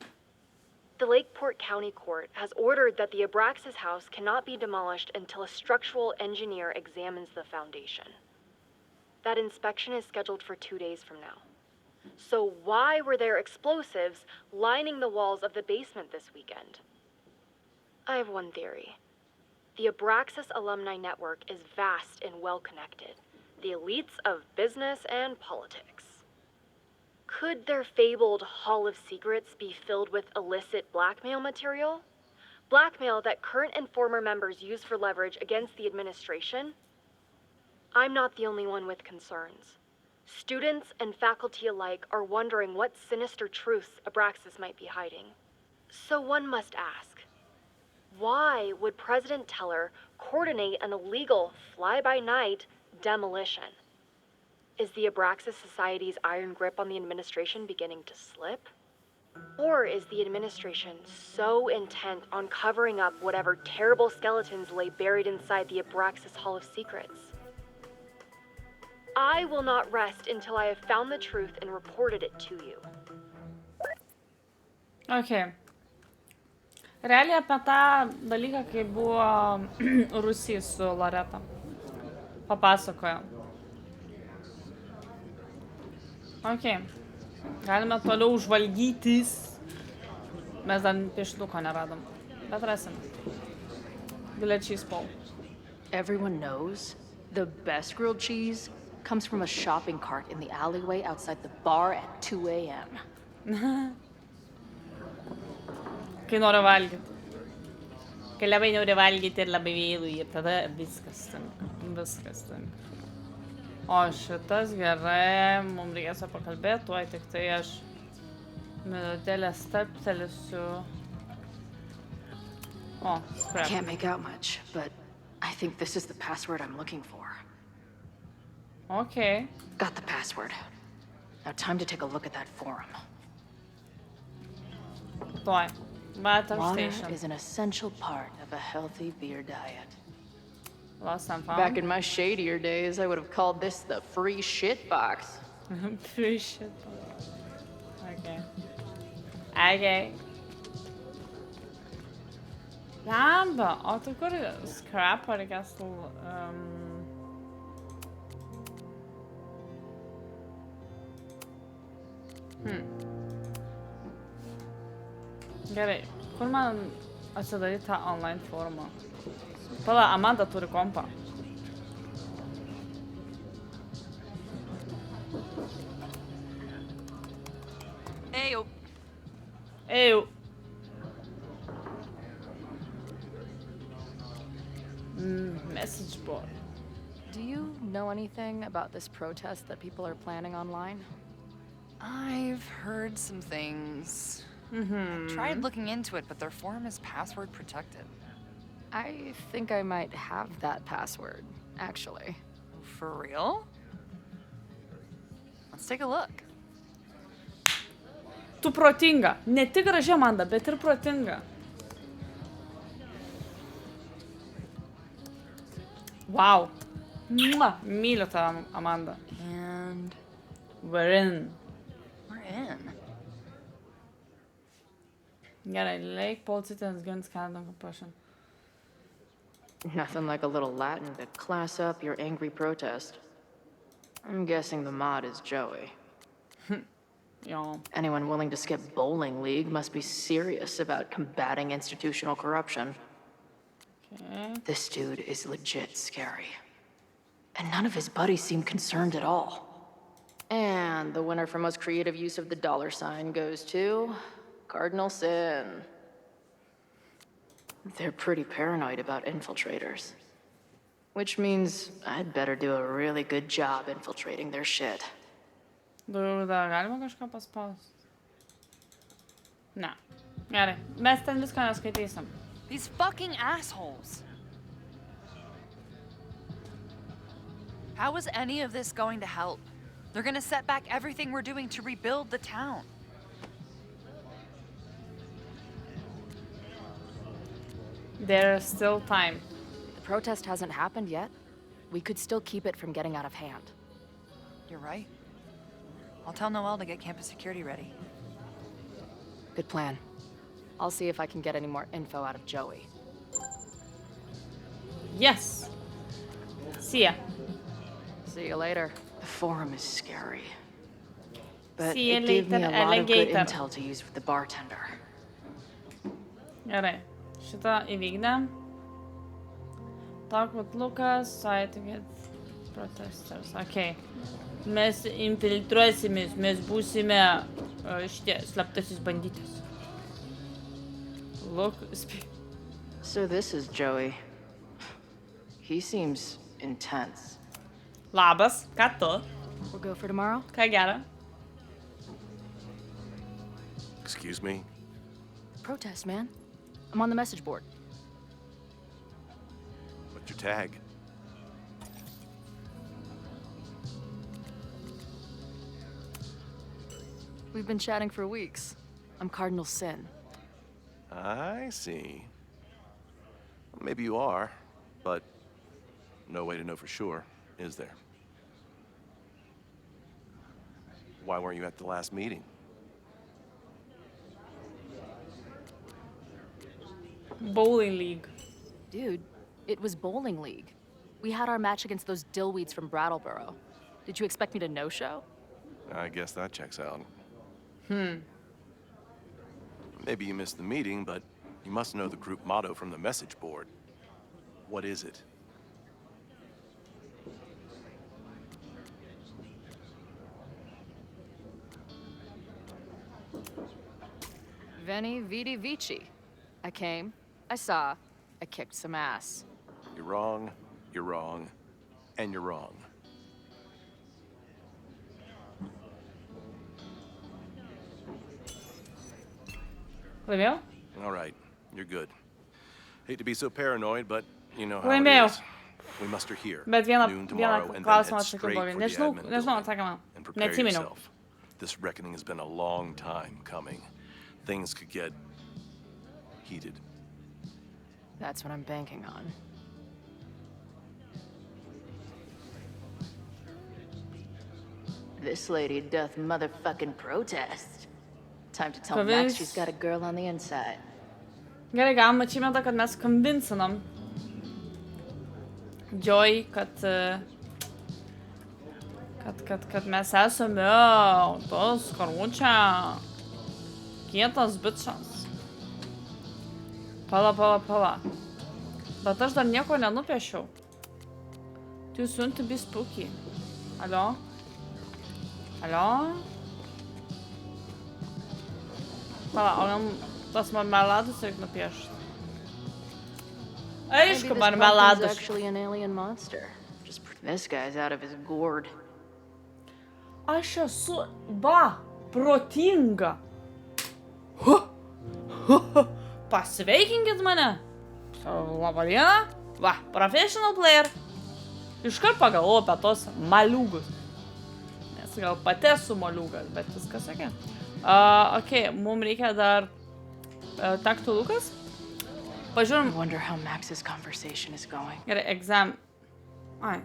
The Lakeport County Court has ordered that the Abraxas house cannot be demolished until a structural engineer examines the foundation. That inspection is scheduled for 2 days from now. So why were there explosives lining the walls of the basement this weekend? I have one theory. The Abraxas alumni network is vast and well-connected, the elites of business and politics. Could their fabled Hall of Secrets be filled with illicit blackmail material? Blackmail that current and former members use for leverage against the administration? I'm not the only one with concerns. Students and faculty alike are wondering what sinister truths Abraxas might be hiding. So one must ask, why would President Teller coordinate an illegal fly-by-night demolition? Is the Abraxas Society's iron grip on the administration beginning to slip? Or is the administration so intent on covering up whatever terrible skeletons lay buried inside the Abraxas Hall of Secrets? I will not rest until I have found the truth and reported it to you. Okay. Realiai apie tą dalyką, kai buvo Rusija su Loreta. Papasakojo. Okay. Galime toliau žvalgytis. Mes dar pieštuko neradom. Bet rasim. Grilled cheese bowl. Everyone knows the best grilled cheese comes from a shopping cart in the alleyway outside the bar at 2 a.m. Kai noriu valgyti. Kai labai noriu valgyti ir labai vėlų ir tada viskas tinka. Viskas tinka. O šitas gerai, mums reikės pakalbėti, tuoj tik tai aš minutėlę steptelėsiu. O, scrap. Can't make out much, but I think this is the password I'm looking for. Okay. Got the password. Now time to take a look at that forum. Tuoj. Battle Water station. is an essential part of a healthy beer diet. Lost and found. Back in my shadier days, I would have called this the free shit box. Free shit. Okay. Okay. Jamba, o tai kur scrap reikės Gerai, kur man atsidaryti tą online formą? Pala, Amanda turi kompą. Ejo. Ew. Message board. Do you know anything about this protest that people are planning online? I've heard some things. I tried looking into it, but their forum is password protected. I think I might have that password, actually. For real? Let's take a look. Tu protinga. Ne tik graži Amanda, bet ir protinga. Wow. Mua. Myliu tave, Amanda. And We're in. we're in. Gerai, Lake Polcitens Guns Canada Compression. Nothing like a little Latin to class up your angry protest. I'm guessing the mod is Joey. Jo. Anyone willing to skip bowling league must be serious about combating institutional corruption. Okay. This dude is legit scary. And none of his buddies seem concerned at all. And the winner for most creative use of the $sign goes to Cardinal Sin. They're pretty paranoid about infiltrators. Which means I'd better do a really good job infiltrating their shit. Dar galima kažką paspausti? Ne. Gerai. Mes ten viską neskaitysim. These fucking assholes. How is any of this going to help? They're gonna set back everything we're doing to rebuild the town. There's still time. The protest hasn't happened yet. We could still keep it from getting out of hand. You're right. I'll tell Noelle to get campus security ready. Good plan. I'll see if I can get any more info out of Joey. Yes. See ya. See you later. The forum is scary. But See you it gave me later, a lot of good alligator. intel to use with the bartender. Gerai. Šitą įvykdėm. Talk with Lucas, try to get protesters. Okay. Mes infiltruosimės, mes būsime šitie slaptasis bandytas. Look, So this is Joey. He seems intense. Labas, ką tu? We'll go for tomorrow? Ką gera? Excuse me? Protest, man. I'm on the message board. What's your tag? We've been chatting for weeks. I'm Cardinal Sin. I see. Maybe you are, but no way to know for sure, is there? Why weren't you at the last meeting? Bowling league. Dude, it was bowling league. We had our match against those dillweeds from Brattleboro. Did you expect me to no-show? I guess that checks out. Maybe you missed the meeting, but you must know the group motto from the message board. What is it? Veni, vidi, vici. I came, I saw, I kicked some ass. You're wrong, and you're wrong. Laimėjau? All right, you're good. Hate to be so paranoid, but you know how Laimėjau. it is. We muster here. Bet vieną noon tomorrow, and then klausimą head atsakiau straight blogai. for the Nežinau admin building. atsakymą. And prepare Neatsiminiau. yourself. This reckoning has been a long time coming. Things could get heated. That's what I'm banking on. This lady doth motherfucking protest. Time to tell Convince- Max she's got a girl on the inside. Gerai, gavom achievementą, kad mes skambinsinam Joy, kad mes esame tos karučia kietas bičas. Pala. Bet aš dar nieko nenupiešiau. Too soon to be spooky. Alio? Pala, o gal tas marmeladus reikia nupiešti? Aišku, Maybe this marmeladas. pumpkin's actually an alien monster. Just this guy's out of his gourd. Aš esu, protinga. Pasveikinkit mane. Labą dieną. Professional player. Iškart pagalvoju apie tos maliūgus. Nes gal pati esu maliūgas, bet viskas sakė. Okay, mums reikia dar taktų Lukas. Pažiūrim. I wonder how Max's conversation is going. Gerai, exam. Ai.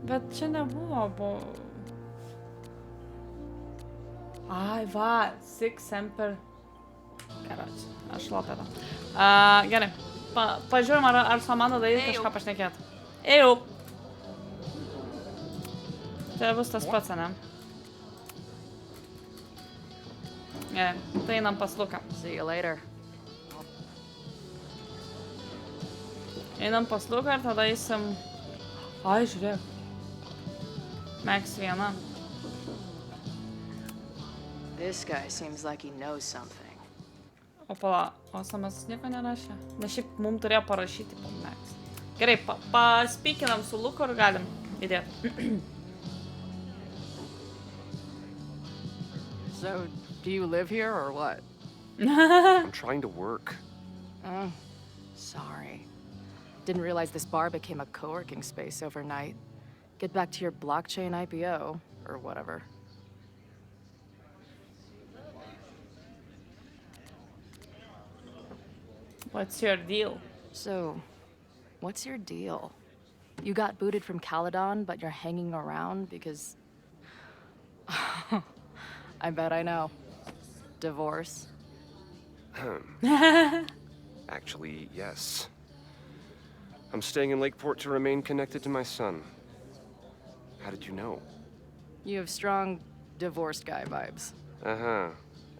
Bet čia nebuvo, Ai, va, 6 Semper. Karoči, aš lopėta. Gerai, pažiūrim, ar su Amanda daryti kažką pašnekėti. Ėjau. Tai bus tas pats, ne? Gerai, tai einam pas Luką. See you later. Einam pas Luką ir tada eisim... Ai, žiūrėk. Max viena. This guy seems like he knows something. O pala, Osamas nieko nerašė. Nes šiaip mums turėjo parašyti po Max. Gerai, paspykinam su Luku ir galim įdėti. So, do you live here or what? I'm trying to work. Oh, sorry. Didn't realize this bar became a co-working space overnight. Get back to your blockchain IPO, or whatever. What's your deal? So, what's your deal? You got booted from Caledon, but you're hanging around because... I bet I know. Divorce? Actually, yes. I'm staying in Lakeport to remain connected to my son. How did you know? You have strong divorced guy vibes. Uh-huh.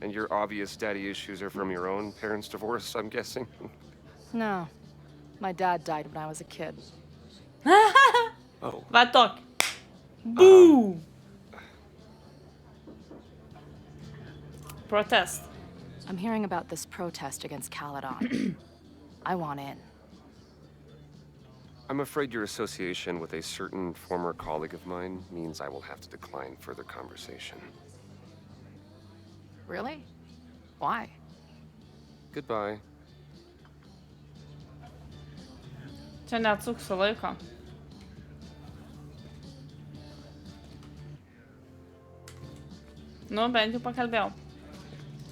And your obvious daddy issues are from your own parents' divorce, I'm guessing? No. My dad died when I was a kid. Oh. Vai toque. Boom! Protest. I'm hearing about this protest against Caledon. I want in. I'm afraid your association with a certain former colleague of mine means I will have to decline further conversation. Really? Why? Goodbye. Čia neatsuksiu laiko. Nu, bent jau pakalbėjau.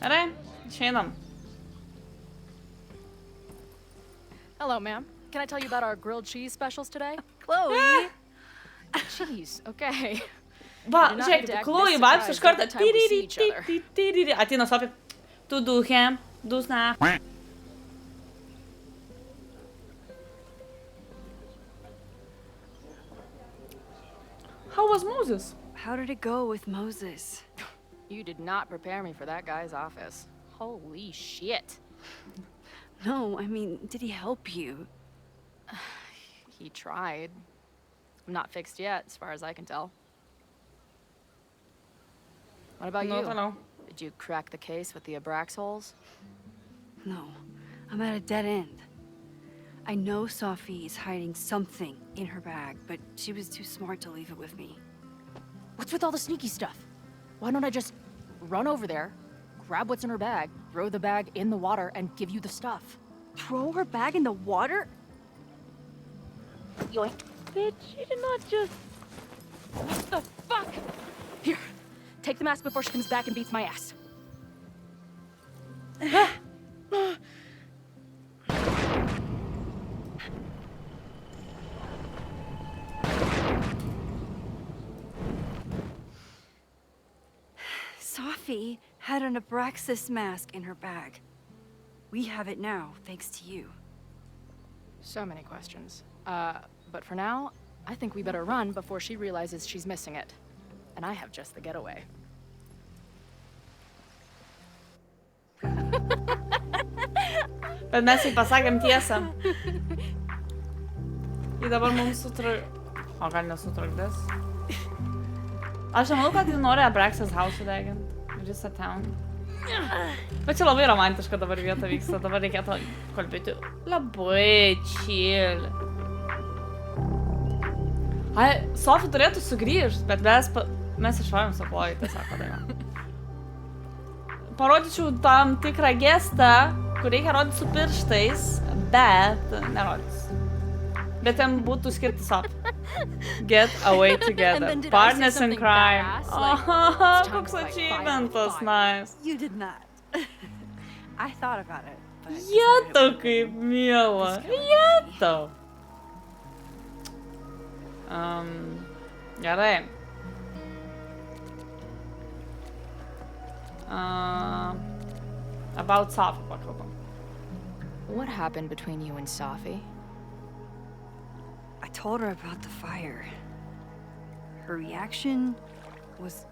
Gerai, išeinam. Hello, ma'am. Can I tell you about our grilled cheese specials today? Chloe! Cheese, okay. Va, žiūrėkit, Chloe, vibes iš karto. Ateina Sofija. Tu do ham, do snap. How was Moses? How did it go with Moses? You did not prepare me for that guy's office. Holy shit. No, I mean, did he help you? He tried. I'm not fixed yet, as far as I can tell. What about you? No. Did you crack the case with the Abrax holes? No, I'm at a dead end. I know Sofi is hiding something in her bag, but she was too smart to leave it with me. What's with all the sneaky stuff? Why don't I just run over there, grab what's in her bag, throw the bag in the water, and give you the stuff? Throw her bag in the water? Yoink. Bitch, you did not just... What the fuck? Here, take the mask before she comes back and beats my ass. Sofi had an Abraxas mask in her bag. We have it now, thanks to you. So many questions. But for now, I think we better run before she realizes she's missing it. And I have just the getaway. Bet mes jai pasakėm tiesą. Ji dabar mums O gal nesutrukdės? Aš nemanau, kad ji nori Abraxas house sudeginti. Visą town. Bet čia labai romantiška dabar vieta vyksta. Dabar reikėtų kalbėti labai chill. Ai, Sofi turėtų sugrįžti, bet mes išvažiuojam su Chloe, tiesiog padavėm. Parodyčiau tam tikrą gestą, kur reikia rodyti su pirštais, bet nerodysiu. Bet ten būtų skirti Sofi. Get away together. Partners in crime. Oh, koks achievementas, nice. You did not. I thought about it, but... Jetau kaip miela. Jetau. Gerai. About Sofi pakalbam. What happened between you and Sofi? I told her about the fire. Her reaction was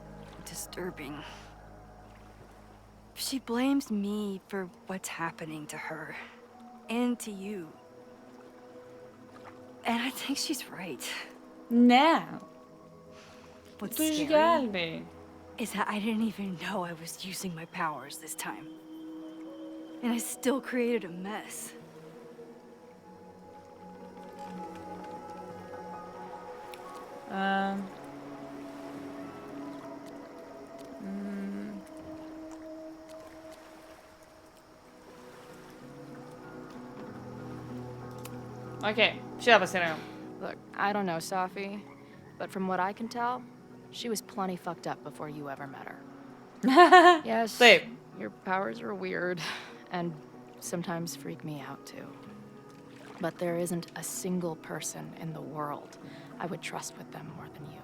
disturbing. She blames me for what's happening to her and to you. And I think she's right. Ne. What's Tu scary išgelbėjai. is that I didn't even know I was using my powers this time. And I still created a mess. Okay, šitą pasirinkau. Look, I don't know, Sophie, but from what I can tell, she was plenty fucked up before you ever met her. Yes, Taip. your powers are weird, and sometimes freak me out too. But there isn't a single person in the world I would trust with them more than you.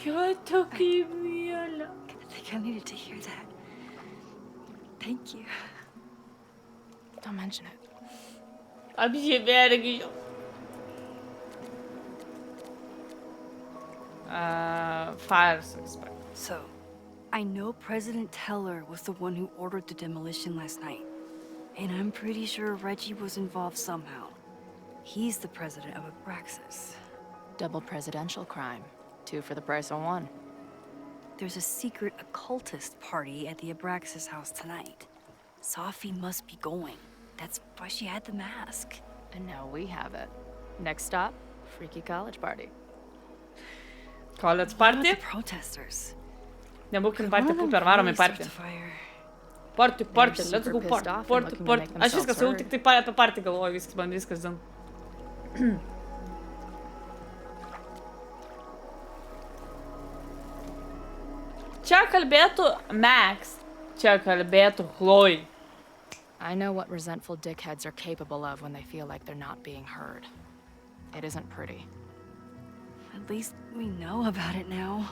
Jo tokia mėla. I think I needed to hear that. Thank you. Don't mention it. Apsivergiu. Fire suspect. So, I know President Teller was the one who ordered the demolition last night. And I'm pretty sure Reggie was involved somehow. He's the president of Abraxas. Double presidential crime. 2 for the price of 1. There's a secret occultist party at the Abraxas house tonight. Sophie must be going. That's why she had the mask. And now we have it. Next stop, freaky college party. College What party? about the protesters? Nebūkim Could one party, of them super, varom į really start party. the fire? Party, party, They're let's go super party, pissed off and party, looking to party. make Aš viskas themselves jau heard. tik tai apie party galvoju, viskas man viskas zin. Čia kalbėtų Max, čia kalbėtų Chloe. I know what resentful dickheads are capable of when they feel like they're not being heard. It isn't pretty. At least we know about it now.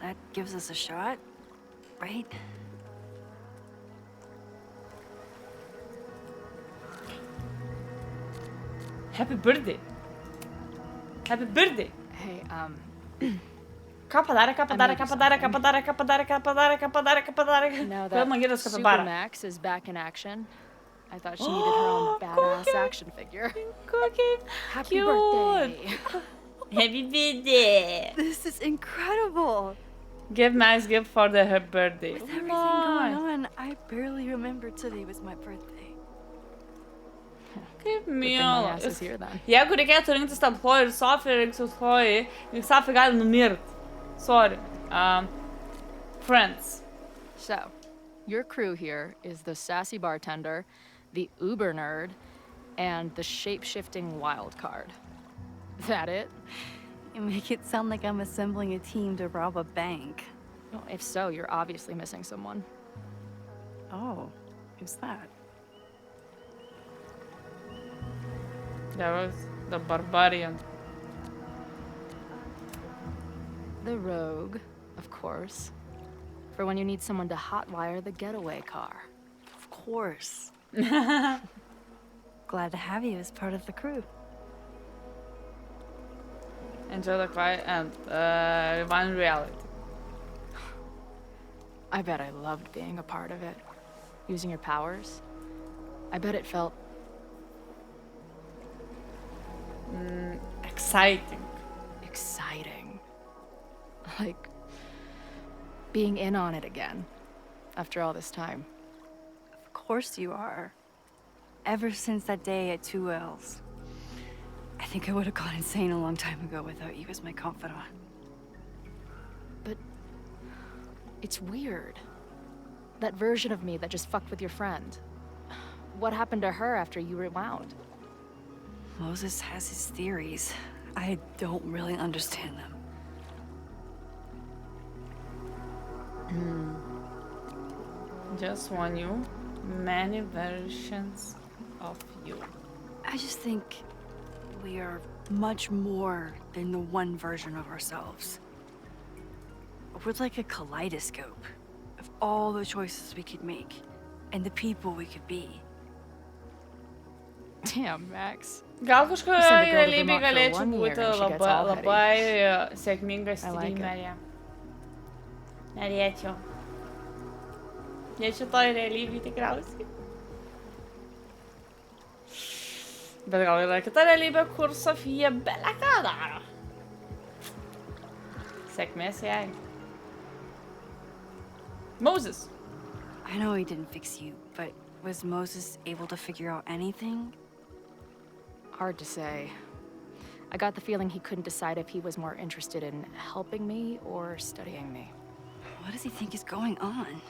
That gives us a shot, right? Happy birthday. Happy birthday. Hey, Ką padarė, ką padarė, ką padarė, ką padarė, ką padarė, ką padarė, ką padarė, ką padarė. now Kodėl man that girdės, ką Super padarė? Max is back in action, I thought she needed her own badass action figure. Kokia Happy cute. birthday! Happy birthday. This is incredible! Give Max gift for her birthday. With everything going on, I barely remember today was my birthday. Kaip Good thing my miela. ass is here then. Jeigu reikėtų rinktis tarp Chloe ir Sofija, rinksiu Chloe. Juk Sofija gali numirt. Sorry. Friends. So, your crew here is the sassy bartender, the uber nerd, and the shape-shifting wild card. That it? You make it sound like I'm assembling a team to rob a bank. Well, if so, you're obviously missing someone. Oh, who's that? That was the barbarian. The rogue, of course. For when you need someone to hotwire the getaway car. Of course. Glad to have you as part of the crew. Enjoy the quiet and rewind reality. I bet I loved being a part of it. Using your powers. I bet it felt Exciting. exciting. Like being in on it again after all this time. Of course you are. Ever since that day at 2Ls. I think I would have gone insane a long time ago without you as my confidant. But it's weird. That version of me that just fucked with your friend. What happened to her after you rewound? Moses has his theories. I don't really understand them. Just one you. Many versions of you. I just think we are much more than the one version of ourselves. We're like a kaleidoscope of all the choices we could make and the people we could be. Damn, Max. Gal You kažkurioje send a girl to realybėje Vermont for galėčiau 1 year būti and she gets labai, all heady. labai sėkminga I like it. streamerė. Norėčiau. Ne šitoj realybėje tikriausiai. Bet gal yra kita realybė, kur Sofija bele ką daro. Sėkmės jai. Moses. I know he didn't fix you, but was Moses able to figure out anything? Hard to say. I got the feeling he couldn't decide if he was more interested in helping me or studying me. What does he think is going on?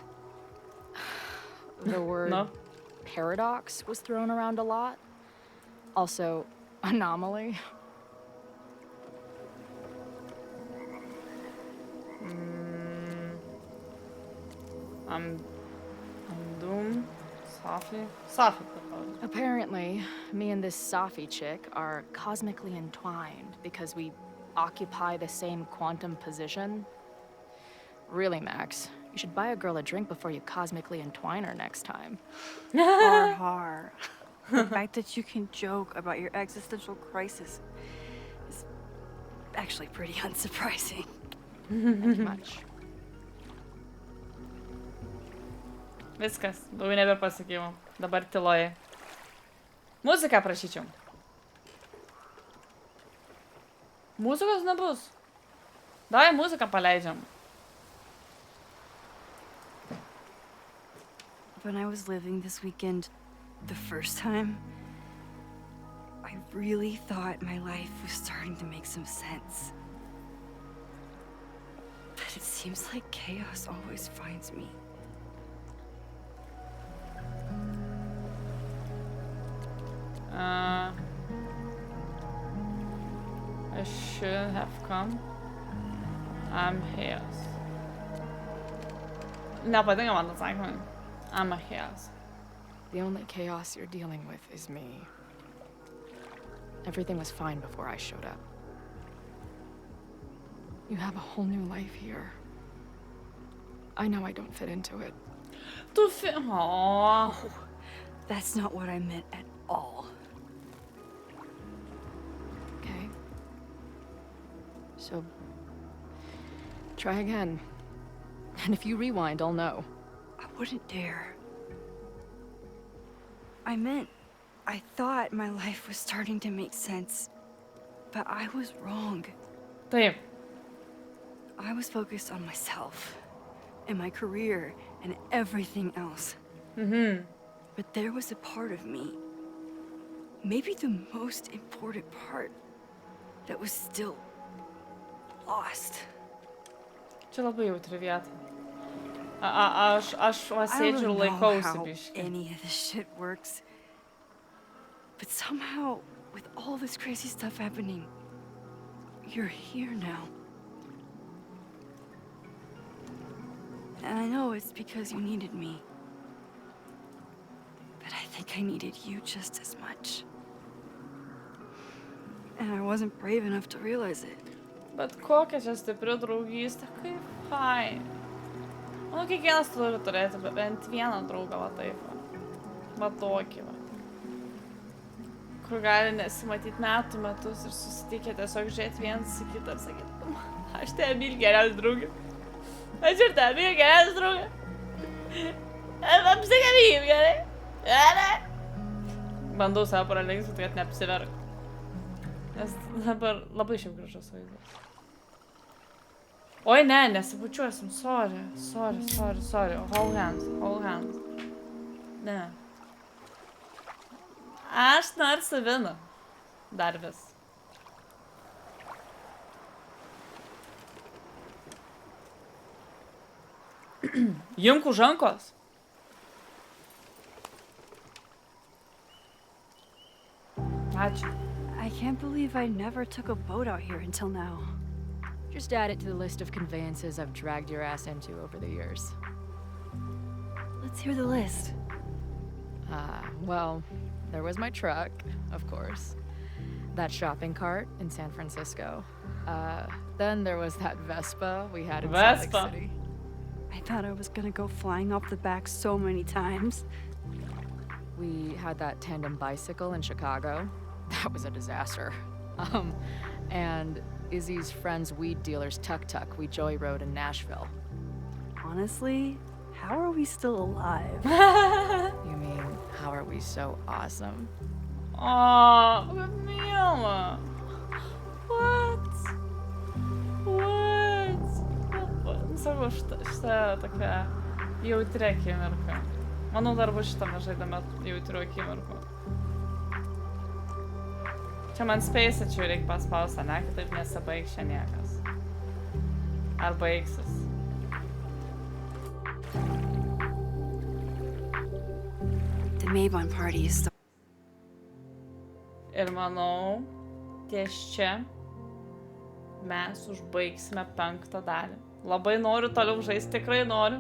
The word paradox was thrown around a lot. Also, anomaly. I'm Doom. Sofi. Sofi. Apparently, me and this Sofi chick are cosmically entwined because we occupy the same quantum position. Really, Max, you should buy a girl a drink before you cosmically entwine her next time. Har. The fact that you can joke about your existential crisis is actually pretty unsurprising. Thank you much. Viskas, daugiau nebepasakymų. Dabar tyloje. Muziką prašyčiau. Muzikos nebus. Davai muziką paleidžiam. When I was living this weekend, the first time, I really thought my life was starting to make some sense. But it seems like chaos always finds me. I shouldn't have come. I'm chaos. Nepatinka man atsakymai. I'm a chaos. The only chaos you're dealing with is me. Everything was fine before I showed up. You have a whole new life here. I know I don't fit into it. Aww. That's not what I meant at all. Okay. So, try again. And if you rewind, I'll know. I wouldn't dare. I thought my life was starting to make sense, but I was wrong. Taip. I was focused on myself, and my career, and everything else. But there was a part of me, maybe the most important part, that was still lost. Čia labai jautri vieta. Aš sėdžiu ir laikausi biškį. Any of this shit works. But somehow, with all this crazy stuff happening, you're here now. And I know it's because you needed me. But I think I needed you just as much. And I wasn't brave enough to realize it. Bet kokia čia stipri draugystė, kaip fain. Manau, kiekvienas turi turėti bent vieną draugą, va taip. Va tokį, va. Kur gali nesimatyti metus ir susitikę tiesiog žiūrėti vienas į kitą ir sakyti, aš tave myliu geriausia draugė. Aš ir tave myliu geriausia draugė. Apsikabink, gerai? Bandau save pralinksminti, kad neapsiverk. Nes dabar labai šiaip gražus vaizdas. Oi, ne, nesibučiuosim, sorry. Hold hands. Ne. Aš noriu su Vienu. Dar vis. Junk už rankos. Ačiū. I can't believe I never took a boat out here until now. Just add it to the list of conveyances I've dragged your ass into over the years. Let's hear the list. Well, there was my truck, of course. That shopping cart in San Francisco. Then there was that Vespa we had in Salt Lake City. I thought I was gonna go flying off the back so many times. We had that tandem bicycle in Chicago. That was a disaster. And Izzy's friend's weed dealer's tuk-tuk we joyrode in Nashville. Honestly, how are we still alive? You mean, how are we so awesome? Kaip miela. What? Sakau, šitą tokia jautri akimirka. Manau, dar bus šitame žaidime jautrių akimirkų. Čia man space čia reikia paspausti, ne? Kitaip nesibaigs čia niekas. Ar baigsis. The Maybon party is so... Ir manau, ties čia mes užbaigsime 5. dalį. Labai noriu toliau žaisti, tikrai noriu,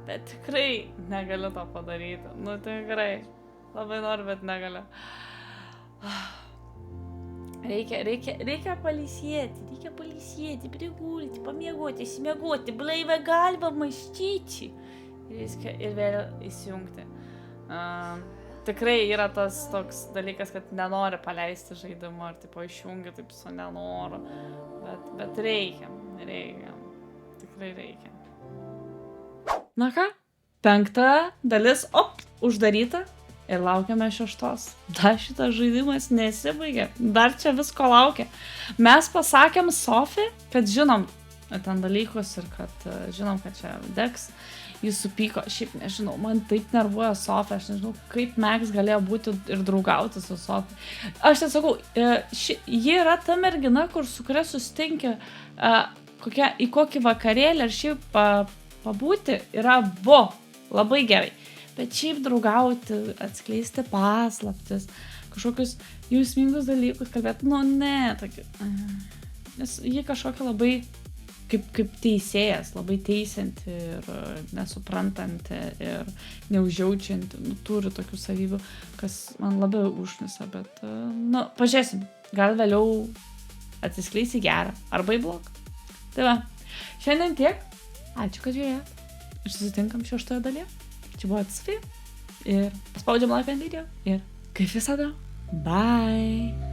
bet tikrai negaliu to padaryti. Nu tikrai. Labai noriu, bet negaliu. Reikia palisėti, prigulti, pamiegoti, įsimiegoti, blaivę galvą mąstyti. Ir vėl įsijungti. Tikrai yra tas toks dalykas, kad nenori paleisti žaidimo ir tipo išjungi taip su nenoru. Bet reikia. Tikrai reikia. Na ką? 5. dalis, uždaryta. Ir laukiame 6. Dar šitas žaidimas nesibaigė. Dar čia visko laukia. Mes pasakėm Sofi, kad žinom ten dalykus ir kad žinom, kad čia degs. Jis supyko. Šiaip nežinau, man taip nervuoja Sofi. Aš nežinau, kaip Max galėjo būti ir draugauti su Sofi. Aš tiesakau, ji yra ta mergina, su kuria susitinki į kokį vakarėlį ar šiaip pabūti yra labai gerai. Bet šiaip draugauti, atskleisti paslaptis, kažkokius jausmingus dalykus kalbėti, ne, tokia. Nes ji kažkokia labai kaip teisėjas, labai teisianti ir nesuprantanti ir neužjaučianti, turi tokių savybių, kas man labiau užnisa, bet, pažiūrėsim, gal vėliau atsiskleisi gerą arba į blogą. Tai va, šiandien tiek, ačiū, kad žiūrėjot ir susitinkam 6. dalyje. Čia buvo EtaSofija ir spaudžiam like ant video ir kaip visada, bye!